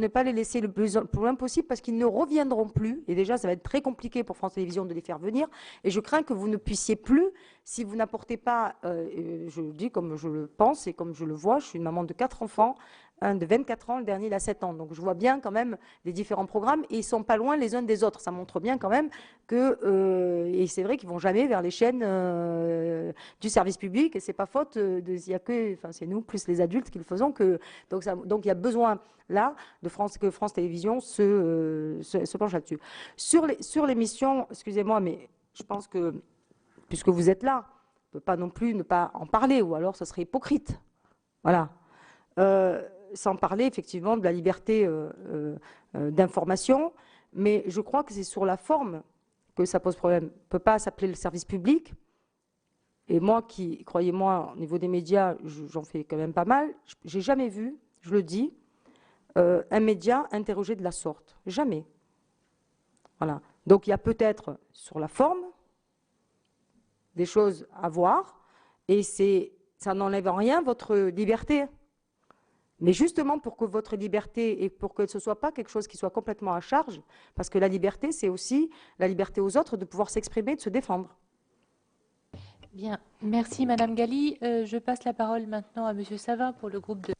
pas les laisser le plus loin possible, parce qu'ils ne reviendront plus. Et déjà, ça va être très compliqué pour France Télévisions de les faire venir. Et je crains que vous ne puissiez plus, si vous n'apportez pas, je le dis comme je le pense et comme je le vois, je suis une maman de 4 enfants, un de 24 ans, le dernier il a 7 ans. Donc je vois bien quand même les différents programmes, et ils ne sont pas loin les uns des autres. Ça montre bien quand même que, et c'est vrai qu'ils ne vont jamais vers les chaînes du service public, et c'est pas faute, il y a que, enfin c'est nous, plus les adultes qui le faisons, donc il y a besoin là que France Télévisions se penche là-dessus. Sur l'émission, excusez-moi, mais je pense que, puisque vous êtes là, on ne peut pas non plus ne pas en parler, ou alors ce serait hypocrite. Voilà. Sans parler effectivement de la liberté d'information, mais je crois que c'est sur la forme que ça pose problème. On ne peut pas s'appeler le service public, et moi qui, croyez-moi, au niveau des médias, j'en fais quand même pas mal, j'ai jamais vu, je le dis, un média interrogé de la sorte. Jamais. Voilà. Donc il y a peut-être sur la forme des choses à voir, et ça n'enlève en rien votre liberté. Mais justement pour que votre liberté, et pour que ce ne soit pas quelque chose qui soit complètement à charge, parce que la liberté, c'est aussi la liberté aux autres de pouvoir s'exprimer, de se défendre. Bien, merci Madame Galli. Je passe la parole maintenant à Monsieur Savin pour le groupe de...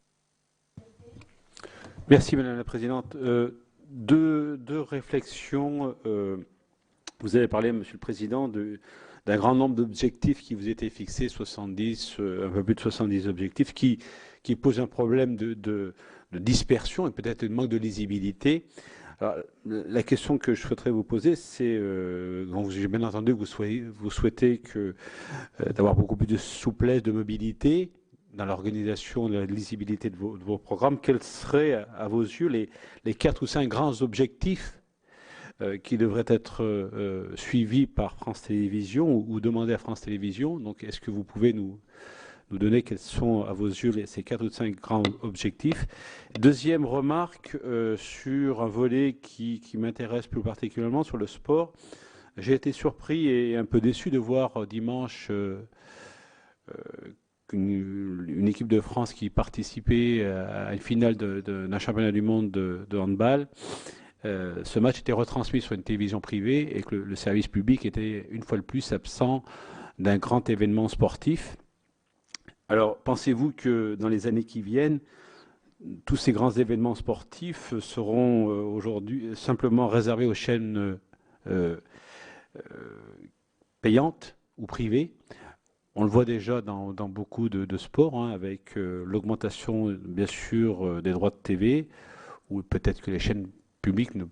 Merci Madame la Présidente. Deux réflexions. Vous avez parlé, Monsieur le Président, d'un grand nombre d'objectifs qui vous étaient fixés, 70, un peu plus de 70 objectifs, qui posent un problème de dispersion et peut-être un manque de lisibilité. Alors, la question que je souhaiterais vous poser, c'est, j'ai bien entendu que vous souhaitez d'avoir beaucoup plus de souplesse, de mobilité dans l'organisation, de la lisibilité de vos programmes. Quels seraient, à vos yeux, les 4 ou 5 grands objectifs qui devraient être suivis par France Télévisions ou demandés à France Télévisions? Donc, est-ce que vous pouvez nous donner quels sont, à vos yeux, ces 4 ou 5 grands objectifs? Deuxième remarque sur un volet qui m'intéresse plus particulièrement, sur le sport. J'ai été surpris et un peu déçu de voir dimanche une équipe de France qui participait à une finale d'un championnat du monde de handball. Ce match était retransmis sur une télévision privée et que le service public était une fois de plus absent d'un grand événement sportif. Alors, pensez-vous que dans les années qui viennent, tous ces grands événements sportifs seront aujourd'hui simplement réservés aux chaînes payantes ou privées? On le voit déjà dans beaucoup de sports, hein, avec l'augmentation, bien sûr, des droits de TV, ou peut-être que les chaînes publiques ne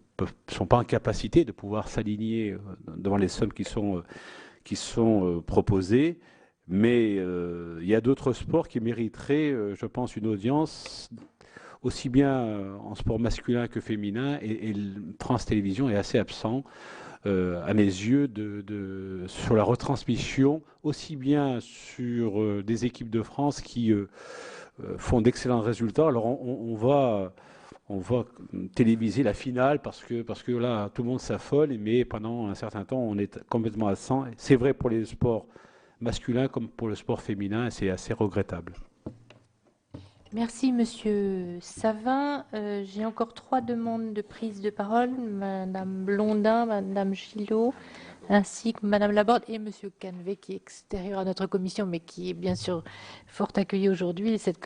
sont pas en capacité de pouvoir s'aligner devant les sommes qui sont proposées. Mais il y a d'autres sports qui mériteraient, je pense, une audience aussi bien en sport masculin que féminin, et France Télévisions est assez absent, à mes yeux, sur la retransmission, aussi bien sur des équipes de France qui font d'excellents résultats. Alors on va téléviser la finale parce que là, tout le monde s'affole, mais pendant un certain temps, on est complètement absent. C'est vrai pour les sports masculin comme pour le sport féminin, c'est assez regrettable. Merci, Monsieur Savin. J'ai encore 3 demandes de prise de parole. Madame Blondin, Madame Gillot, ainsi que Madame Laborde et Monsieur Canvet, qui est extérieur à notre commission, mais qui est bien sûr fort accueilli aujourd'hui. C'est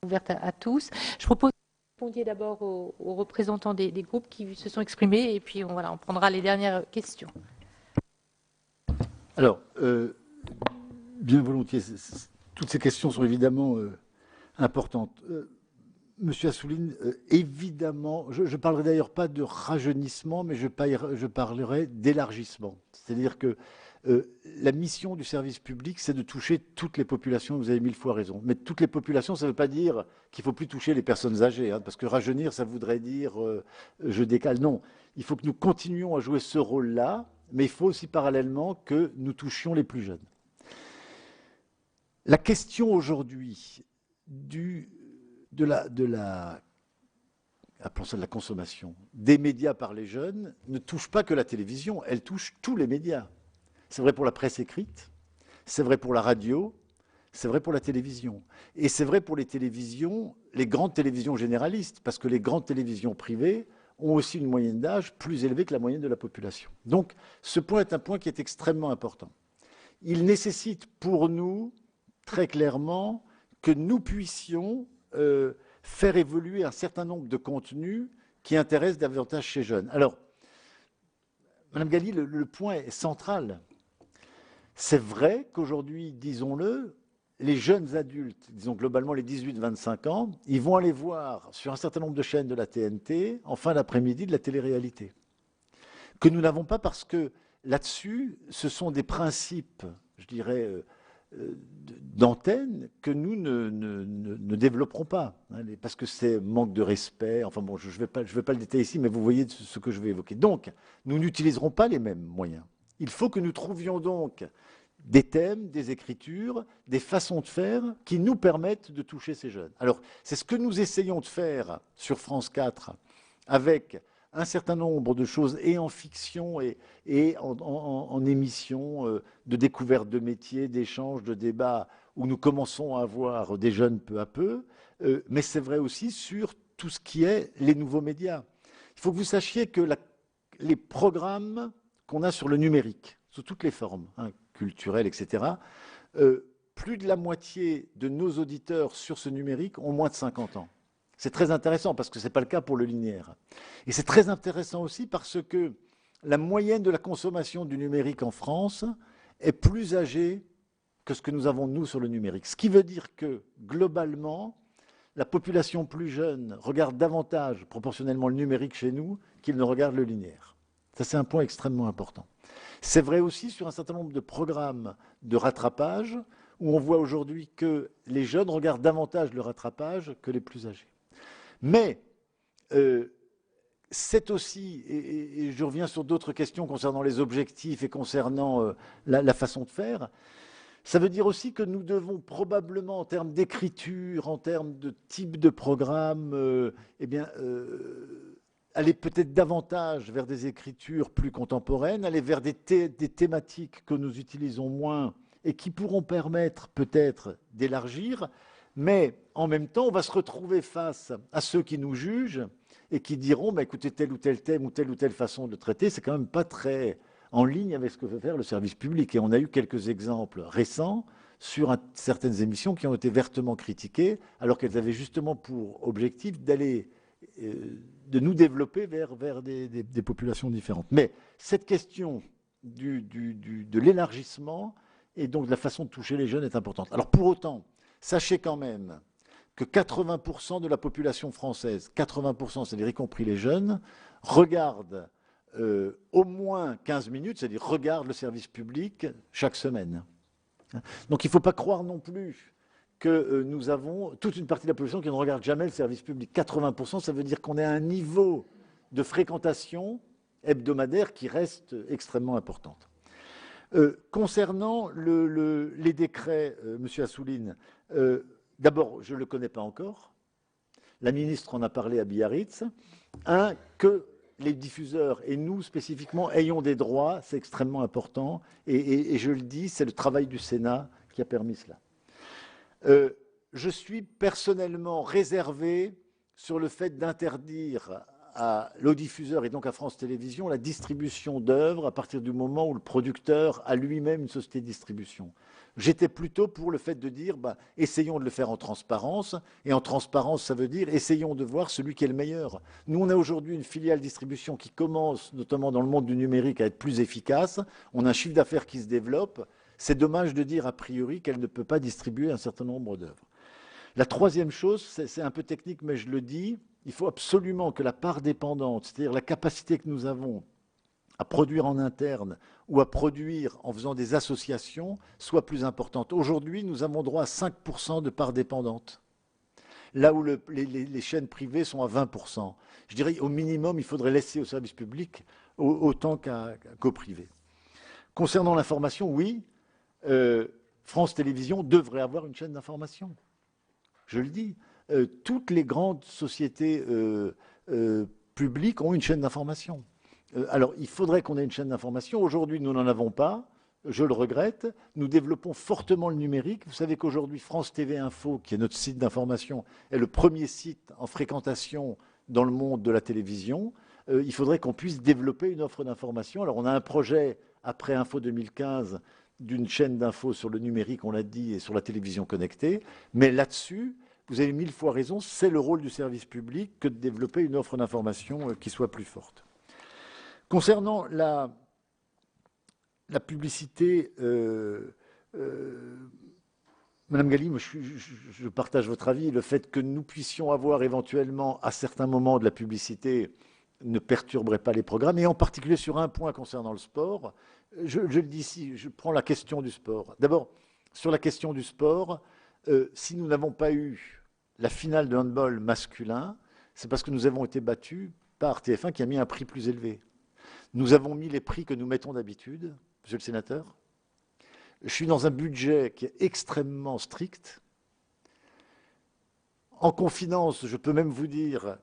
ouverte à tous. Je propose que vous répondiez d'abord aux représentants des groupes qui se sont exprimés, et puis on prendra les dernières questions. Alors, bien volontiers, toutes ces questions sont évidemment importantes. Monsieur Assouline, évidemment, je ne parlerai d'ailleurs pas de rajeunissement, mais je parlerai d'élargissement. C'est-à-dire que la mission du service public, c'est de toucher toutes les populations, vous avez 1000 fois raison. Mais toutes les populations, ça ne veut pas dire qu'il ne faut plus toucher les personnes âgées, hein, parce que rajeunir, ça voudrait dire je décale. Non, il faut que nous continuions à jouer ce rôle-là, mais il faut aussi parallèlement que nous touchions les plus jeunes. La question aujourd'hui appelons ça de la consommation, des médias par les jeunes ne touche pas que la télévision, elle touche tous les médias. C'est vrai pour la presse écrite, c'est vrai pour la radio, c'est vrai pour la télévision. Et c'est vrai pour les télévisions, les grandes télévisions généralistes, parce que les grandes télévisions privées ont aussi une moyenne d'âge plus élevée que la moyenne de la population. Donc ce point est un point qui est extrêmement important. Il nécessite pour nous, très clairement, que nous puissions faire évoluer un certain nombre de contenus qui intéressent davantage ces jeunes. Alors, Madame Galli, le point est central. C'est vrai qu'aujourd'hui, disons-le, les jeunes adultes, disons globalement les 18-25 ans, ils vont aller voir sur un certain nombre de chaînes de la TNT en fin d'après-midi de la télé-réalité. Que nous n'avons pas parce que là-dessus, ce sont des principes, je dirais, d'antenne que nous ne développerons pas, hein, parce que c'est manque de respect. Enfin bon, je ne vais pas le détailler ici, mais vous voyez ce que je vais évoquer. Donc, nous n'utiliserons pas les mêmes moyens. Il faut que nous trouvions donc des thèmes, des écritures, des façons de faire qui nous permettent de toucher ces jeunes. Alors, c'est ce que nous essayons de faire sur France 4 avec un certain nombre de choses, et en fiction et en émission de découverte de métiers, d'échanges, de débats, où nous commençons à avoir des jeunes peu à peu, mais c'est vrai aussi sur tout ce qui est les nouveaux médias. Il faut que vous sachiez que les programmes qu'on a sur le numérique, sous toutes les formes, hein, culturelles, etc., plus de la moitié de nos auditeurs sur ce numérique ont moins de 50 ans. C'est très intéressant parce que ce n'est pas le cas pour le linéaire. Et c'est très intéressant aussi parce que la moyenne de la consommation du numérique en France est plus âgée que ce que nous avons, nous, sur le numérique. Ce qui veut dire que, globalement, la population plus jeune regarde davantage proportionnellement le numérique chez nous qu'il ne regarde le linéaire. Ça, c'est un point extrêmement important. C'est vrai aussi sur un certain nombre de programmes de rattrapage où on voit aujourd'hui que les jeunes regardent davantage le rattrapage que les plus âgés. Mais c'est aussi, et je reviens sur d'autres questions concernant les objectifs et concernant la façon de faire, ça veut dire aussi que nous devons probablement, en termes d'écriture, en termes de type de programme, aller peut-être davantage vers des écritures plus contemporaines, aller vers des thématiques que nous utilisons moins et qui pourront permettre peut-être d'élargir, mais en même temps, on va se retrouver face à ceux qui nous jugent et qui diront, écoutez, tel ou tel thème ou telle façon de traiter, c'est quand même pas très en ligne avec ce que veut faire le service public. Et on a eu quelques exemples récents sur certaines émissions qui ont été vertement critiquées, alors qu'elles avaient justement pour objectif d'aller, de nous développer vers des populations différentes. Mais cette question de l'élargissement et donc de la façon de toucher les jeunes est importante. Alors pour autant, sachez quand même que 80% de la population française, 80%, c'est-à-dire y compris les jeunes, regardent au moins 15 minutes, c'est-à-dire regardent le service public chaque semaine. Donc il ne faut pas croire non plus que nous avons toute une partie de la population qui ne regarde jamais le service public. 80%, ça veut dire qu'on est à un niveau de fréquentation hebdomadaire qui reste extrêmement importante. Concernant les décrets, M. Assouline, d'abord, je ne le connais pas encore. La ministre en a parlé à Biarritz. Que les diffuseurs et nous spécifiquement ayons des droits, c'est extrêmement important. Et je le dis, c'est le travail du Sénat qui a permis cela. Je suis personnellement réservé sur le fait d'interdire au diffuseur et donc à France Télévisions la distribution d'œuvres à partir du moment où le producteur a lui-même une société de distribution. J'étais plutôt pour le fait de dire essayons de le faire en transparence, et en transparence ça veut dire essayons de voir celui qui est le meilleur. Nous on a aujourd'hui une filiale distribution qui commence notamment dans le monde du numérique à être plus efficace, on a un chiffre d'affaires qui se développe, c'est dommage de dire a priori qu'elle ne peut pas distribuer un certain nombre d'œuvres. La troisième chose, c'est un peu technique mais je le dis, il faut absolument que la part dépendante, c'est-à-dire la capacité que nous avons à produire en interne ou à produire en faisant des associations, soit plus importante. Aujourd'hui, nous avons droit à 5% de part dépendante, là où les chaînes privées sont à 20%. Je dirais au minimum, il faudrait laisser au service public autant qu'au privé. Concernant l'information, oui, France Télévisions devrait avoir une chaîne d'information. Je le dis. Toutes les grandes sociétés publiques ont une chaîne d'information. Alors, il faudrait qu'on ait une chaîne d'information. Aujourd'hui, nous n'en avons pas. Je le regrette. Nous développons fortement le numérique. Vous savez qu'aujourd'hui, France TV Info, qui est notre site d'information, est le premier site en fréquentation dans le monde de la télévision. Il faudrait qu'on puisse développer une offre d'information. Alors, on a un projet, après Info 2015, d'une chaîne d'info sur le numérique, on l'a dit, et sur la télévision connectée. Mais là-dessus, vous avez 1000 fois raison, c'est le rôle du service public que de développer une offre d'information qui soit plus forte. Concernant la publicité, Madame Galli, je partage votre avis, le fait que nous puissions avoir éventuellement à certains moments de la publicité ne perturberait pas les programmes, et en particulier sur un point concernant le sport. Je le dis ici, je prends la question du sport. D'abord, sur la question du sport, si nous n'avons pas eu la finale de handball masculin, c'est parce que nous avons été battus par TF1 qui a mis un prix plus élevé. Nous avons mis les prix que nous mettons d'habitude, monsieur le sénateur. Je suis dans un budget qui est extrêmement strict. En confidence, je peux même vous dire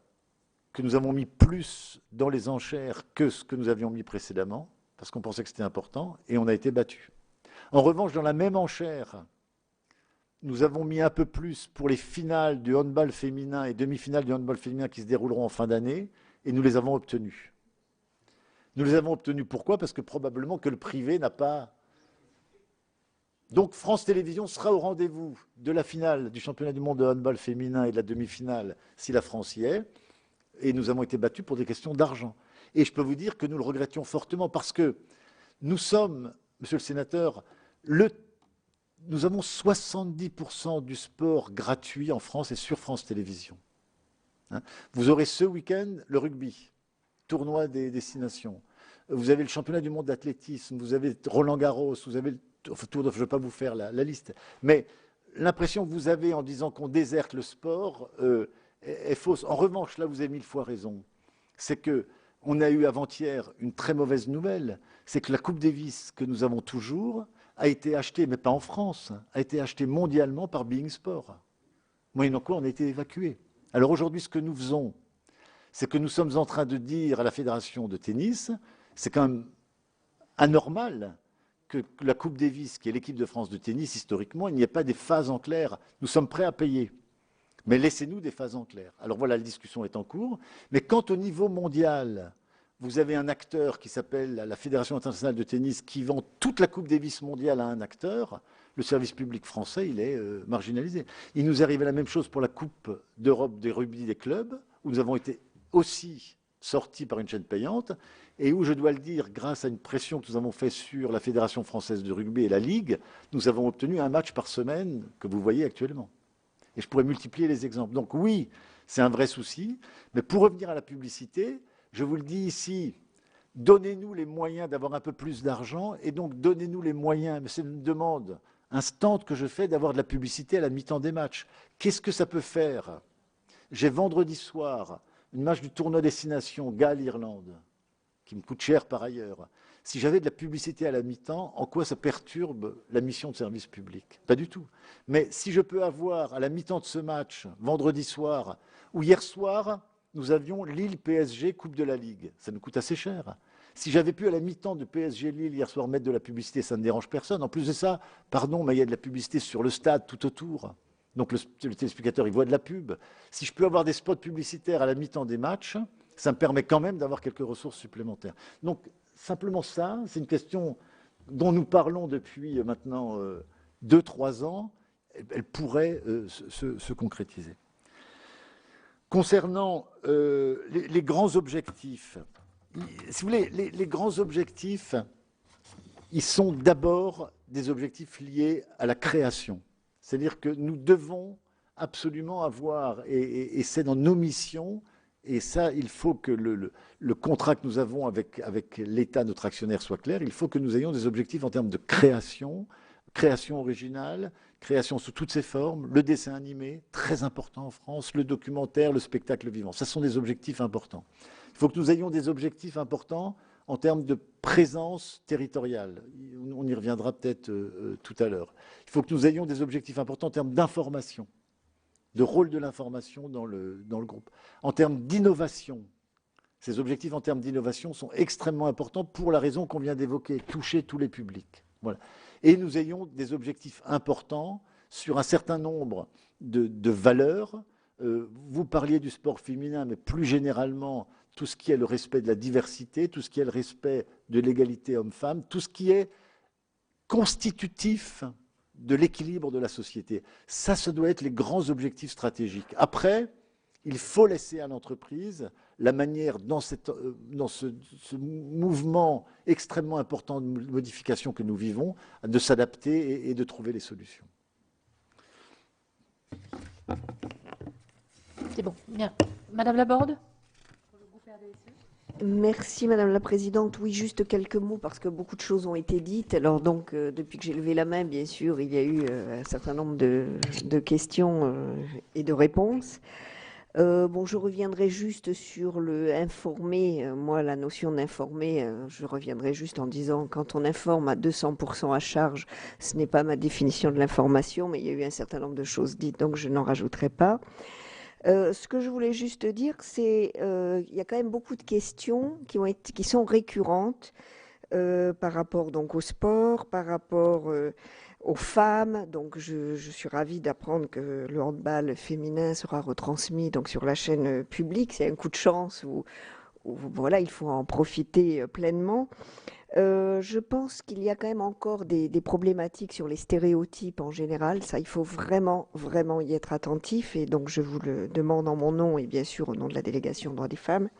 que nous avons mis plus dans les enchères que ce que nous avions mis précédemment, parce qu'on pensait que c'était important, et on a été battus. En revanche, dans la même enchère, nous avons mis un peu plus pour les finales du handball féminin et demi-finales du handball féminin qui se dérouleront en fin d'année, et nous les avons obtenus. Nous les avons obtenus pourquoi? Parce que probablement que le privé n'a pas... Donc France Télévisions sera au rendez-vous de la finale du championnat du monde de handball féminin et de la demi-finale si la France y est, et nous avons été battus pour des questions d'argent. Et je peux vous dire que nous le regrettions fortement parce que nous sommes, monsieur le sénateur, nous avons 70% du sport gratuit en France et sur France Télévisions. Hein. Vous aurez ce week-end le rugby, tournoi des destinations. Vous avez le championnat du monde d'athlétisme, vous avez Roland Garros, vous avez je ne vais pas vous faire la liste. Mais l'impression que vous avez en disant qu'on déserte le sport est fausse. En revanche, là, vous avez 1000 fois raison. C'est qu'on a eu avant-hier une très mauvaise nouvelle. C'est que la Coupe Davis que nous avons toujours a été achetée, mais pas en France, a été achetée mondialement par Bein Sport. Moyennant quoi, on a été évacué. Alors aujourd'hui, ce que nous faisons, c'est que nous sommes en train de dire à la Fédération de tennis, c'est quand même anormal que la Coupe Davis, qui est l'équipe de France de tennis, historiquement, il n'y ait pas des phases en clair. Nous sommes prêts à payer. Mais laissez-nous des phases en clair. Alors voilà, la discussion est en cours. Mais quand au niveau mondial, vous avez un acteur qui s'appelle la Fédération internationale de tennis, qui vend toute la Coupe Davis mondiale à un acteur, le service public français, il est marginalisé. Il nous arrive la même chose pour la Coupe d'Europe des rugby des clubs, où nous avons été aussi sortis par une chaîne payante, et où, je dois le dire, grâce à une pression que nous avons faite sur la Fédération française de rugby et la Ligue, nous avons obtenu un match par semaine que vous voyez actuellement. Et je pourrais multiplier les exemples. Donc oui, c'est un vrai souci, mais pour revenir à la publicité, je vous le dis ici, donnez-nous les moyens d'avoir un peu plus d'argent, et donc donnez-nous les moyens, mais c'est une demande instante que je fais d'avoir de la publicité à la mi-temps des matchs. Qu'est-ce que ça peut faire? J'ai vendredi soir une match du tournoi destination Galles-Irlande, qui me coûte cher par ailleurs. Si j'avais de la publicité à la mi-temps, en quoi ça perturbe la mission de service public? Pas du tout. Mais si je peux avoir à la mi-temps de ce match, vendredi soir, ou hier soir, nous avions Lille-PSG, Coupe de la Ligue, ça nous coûte assez cher. Si j'avais pu à la mi-temps de PSG-Lille hier soir mettre de la publicité, ça ne dérange personne. En plus de ça, pardon, mais il y a de la publicité sur le stade tout autour. Donc le téléspectateur, il voit de la pub. Si je peux avoir des spots publicitaires à la mi-temps des matchs, ça me permet quand même d'avoir quelques ressources supplémentaires. Donc, simplement ça, c'est une question dont nous parlons depuis maintenant 2-3 ans. Elle pourrait se concrétiser. Concernant les grands objectifs, si vous voulez, les grands objectifs, ils sont d'abord des objectifs liés à la création. C'est-à-dire que nous devons absolument avoir, et c'est dans nos missions, et ça, il faut que le contrat que nous avons avec l'État, notre actionnaire, soit clair. Il faut que nous ayons des objectifs en termes de création, création originale, création sous toutes ses formes, le dessin animé, très important en France, le documentaire, le spectacle vivant. Ce sont des objectifs importants. Il faut que nous ayons des objectifs importants en termes de présence territoriale. On y reviendra peut-être tout à l'heure. Il faut que nous ayons des objectifs importants en termes d'information, de rôle de l'information dans le groupe. En termes d'innovation, ces objectifs en termes d'innovation sont extrêmement importants pour la raison qu'on vient d'évoquer, toucher tous les publics. Voilà. Et nous ayons des objectifs importants sur un certain nombre de valeurs. Vous parliez du sport féminin, mais plus généralement, tout ce qui est le respect de la diversité, tout ce qui est le respect de l'égalité homme-femme, tout ce qui est constitutif de l'équilibre de la société. Ça doit être les grands objectifs stratégiques. Après, il faut laisser à l'entreprise la manière, dans ce mouvement extrêmement important de modification que nous vivons, de s'adapter et de trouver les solutions. C'est bon, bien. Madame Laborde ? Merci Madame la Présidente. Oui, juste quelques mots parce que beaucoup de choses ont été dites. Alors donc, depuis que j'ai levé la main, bien sûr, il y a eu un certain nombre de questions et de réponses. Bon, je reviendrai juste sur le informer. Moi, la notion d'informer, je reviendrai juste en disant quand on informe à 200% à charge, ce n'est pas ma définition de l'information, mais il y a eu un certain nombre de choses dites, donc je n'en rajouterai pas. Ce que je voulais juste dire, c'est il y a quand même beaucoup de questions qui sont récurrentes par rapport donc au sport, par rapport aux femmes. Donc je suis ravie d'apprendre que le handball féminin sera retransmis donc sur la chaîne publique. C'est un coup de chance où voilà, il faut en profiter pleinement. Je pense qu'il y a quand même encore des problématiques sur les stéréotypes en général. Ça, il faut vraiment, vraiment y être attentif. Et donc, je vous le demande en mon nom et bien sûr au nom de la délégation droits des femmes.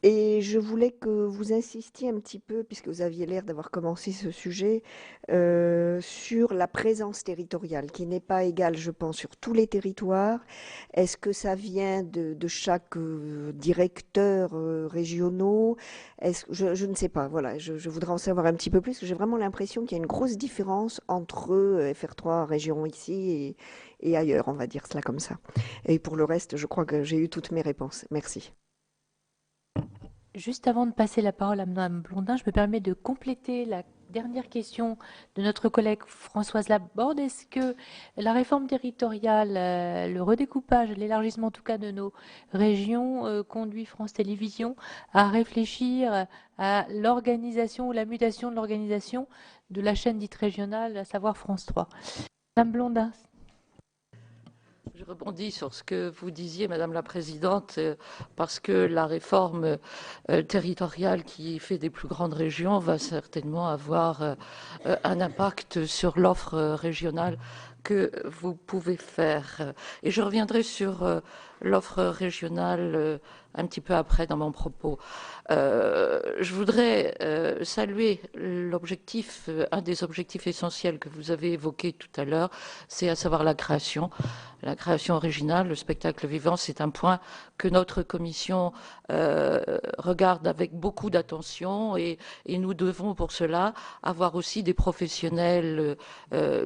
Et je voulais que vous insistiez un petit peu, puisque vous aviez l'air d'avoir commencé ce sujet, sur la présence territoriale, qui n'est pas égale, je pense, sur tous les territoires. Est-ce que ça vient de chaque directeur régionaux? Je ne sais pas, voilà, je voudrais en savoir un petit peu plus, parce que j'ai vraiment l'impression qu'il y a une grosse différence entre FR3 région ici et ailleurs, on va dire cela comme ça. Et pour le reste, je crois que j'ai eu toutes mes réponses. Merci. Juste avant de passer la parole à Mme Blondin, je me permets de compléter la dernière question de notre collègue Françoise Laborde. Est-ce que la réforme territoriale, le redécoupage, l'élargissement en tout cas de nos régions conduit France Télévisions à réfléchir à l'organisation ou la mutation de l'organisation de la chaîne dite régionale, à savoir France 3? Mme Blondin. Je rebondis sur ce que vous disiez, Madame la Présidente, parce que la réforme territoriale qui fait des plus grandes régions va certainement avoir un impact sur l'offre régionale que vous pouvez faire. Et je reviendrai sur l'offre régionale un petit peu après dans mon propos. Je voudrais saluer l'objectif, un des objectifs essentiels que vous avez évoqué tout à l'heure, c'est à savoir la création. La création originale, le spectacle vivant, c'est un point que notre commission regarde avec beaucoup d'attention et nous devons pour cela avoir aussi des professionnels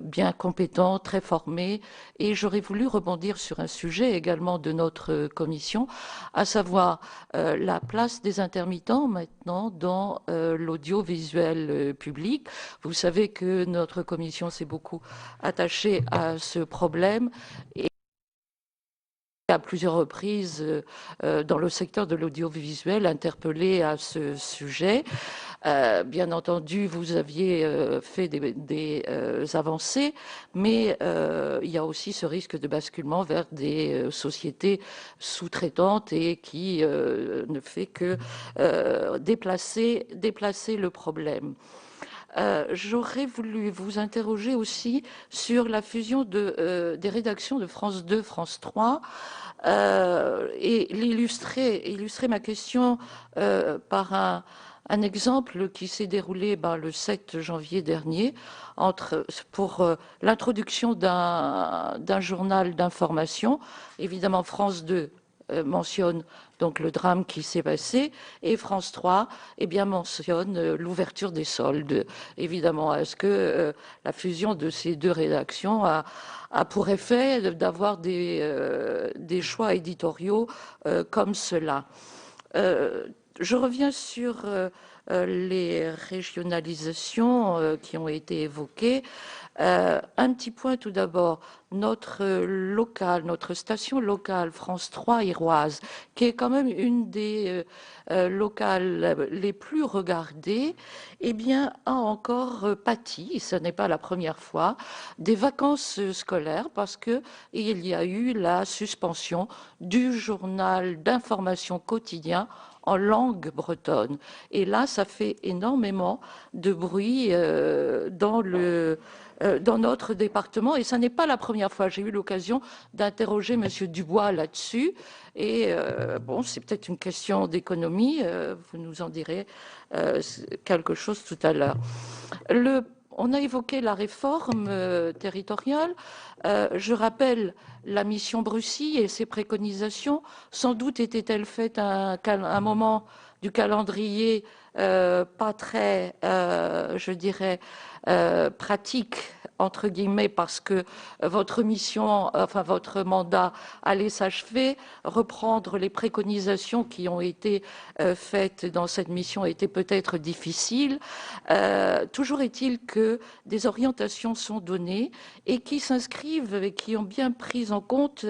bien compétents, très formés. Et j'aurais voulu rebondir sur un sujet également de notre commission, à savoir la place des intermittents maintenant dans l'audiovisuel public. Vous savez que notre commission s'est beaucoup attachée à ce problème et à plusieurs reprises dans le secteur de l'audiovisuel interpellé à ce sujet. Bien entendu, vous aviez fait des avancées, mais il y a aussi ce risque de basculement vers des sociétés sous-traitantes et qui ne fait que déplacer le problème. J'aurais voulu vous interroger aussi sur la fusion des rédactions de France 2, France 3 et illustrer ma question par un exemple qui s'est déroulé le 7 janvier dernier pour l'introduction d'un journal d'information. Évidemment, France 2 mentionne donc le drame qui s'est passé et France 3 mentionne l'ouverture des soldes. Évidemment, est-ce que la fusion de ces deux rédactions a pour effet d'avoir des choix éditoriaux comme cela? Je reviens sur les régionalisations qui ont été évoquées. Un petit point tout d'abord, notre station locale France 3 Iroise, qui est quand même une des locales les plus regardées, a encore pâti, ce n'est pas la première fois, des vacances scolaires parce que il y a eu la suspension du journal d'information quotidien en langue bretonne. Et là, ça fait énormément de bruit dans notre département. Et ça n'est pas la première fois. J'ai eu l'occasion d'interroger M. Dubois là-dessus. Et c'est peut-être une question d'économie. Vous nous en direz quelque chose tout à l'heure. On a évoqué la réforme territoriale. Je rappelle la mission Brucy et ses préconisations. Sans doute était-elle faite à un moment du calendrier pas très, je dirais, pratique, entre guillemets, parce que votre mandat allait s'achever. Reprendre les préconisations qui ont été faites dans cette mission était peut-être difficile. Toujours est-il que des orientations sont données et qui s'inscrivent et qui ont bien pris en compte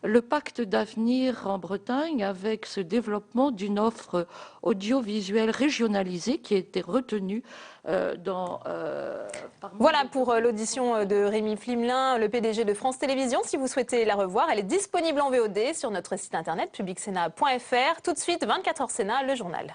le pacte d'avenir en Bretagne avec ce développement d'une offre audiovisuelle régionalisée qui a été retenue Voilà pour l'audition de Rémi Flimelin, le PDG de France Télévisions. Si vous souhaitez la revoir, elle est disponible en VOD sur notre site internet publicsénat.fr. Tout de suite, 24h Sénat, le journal.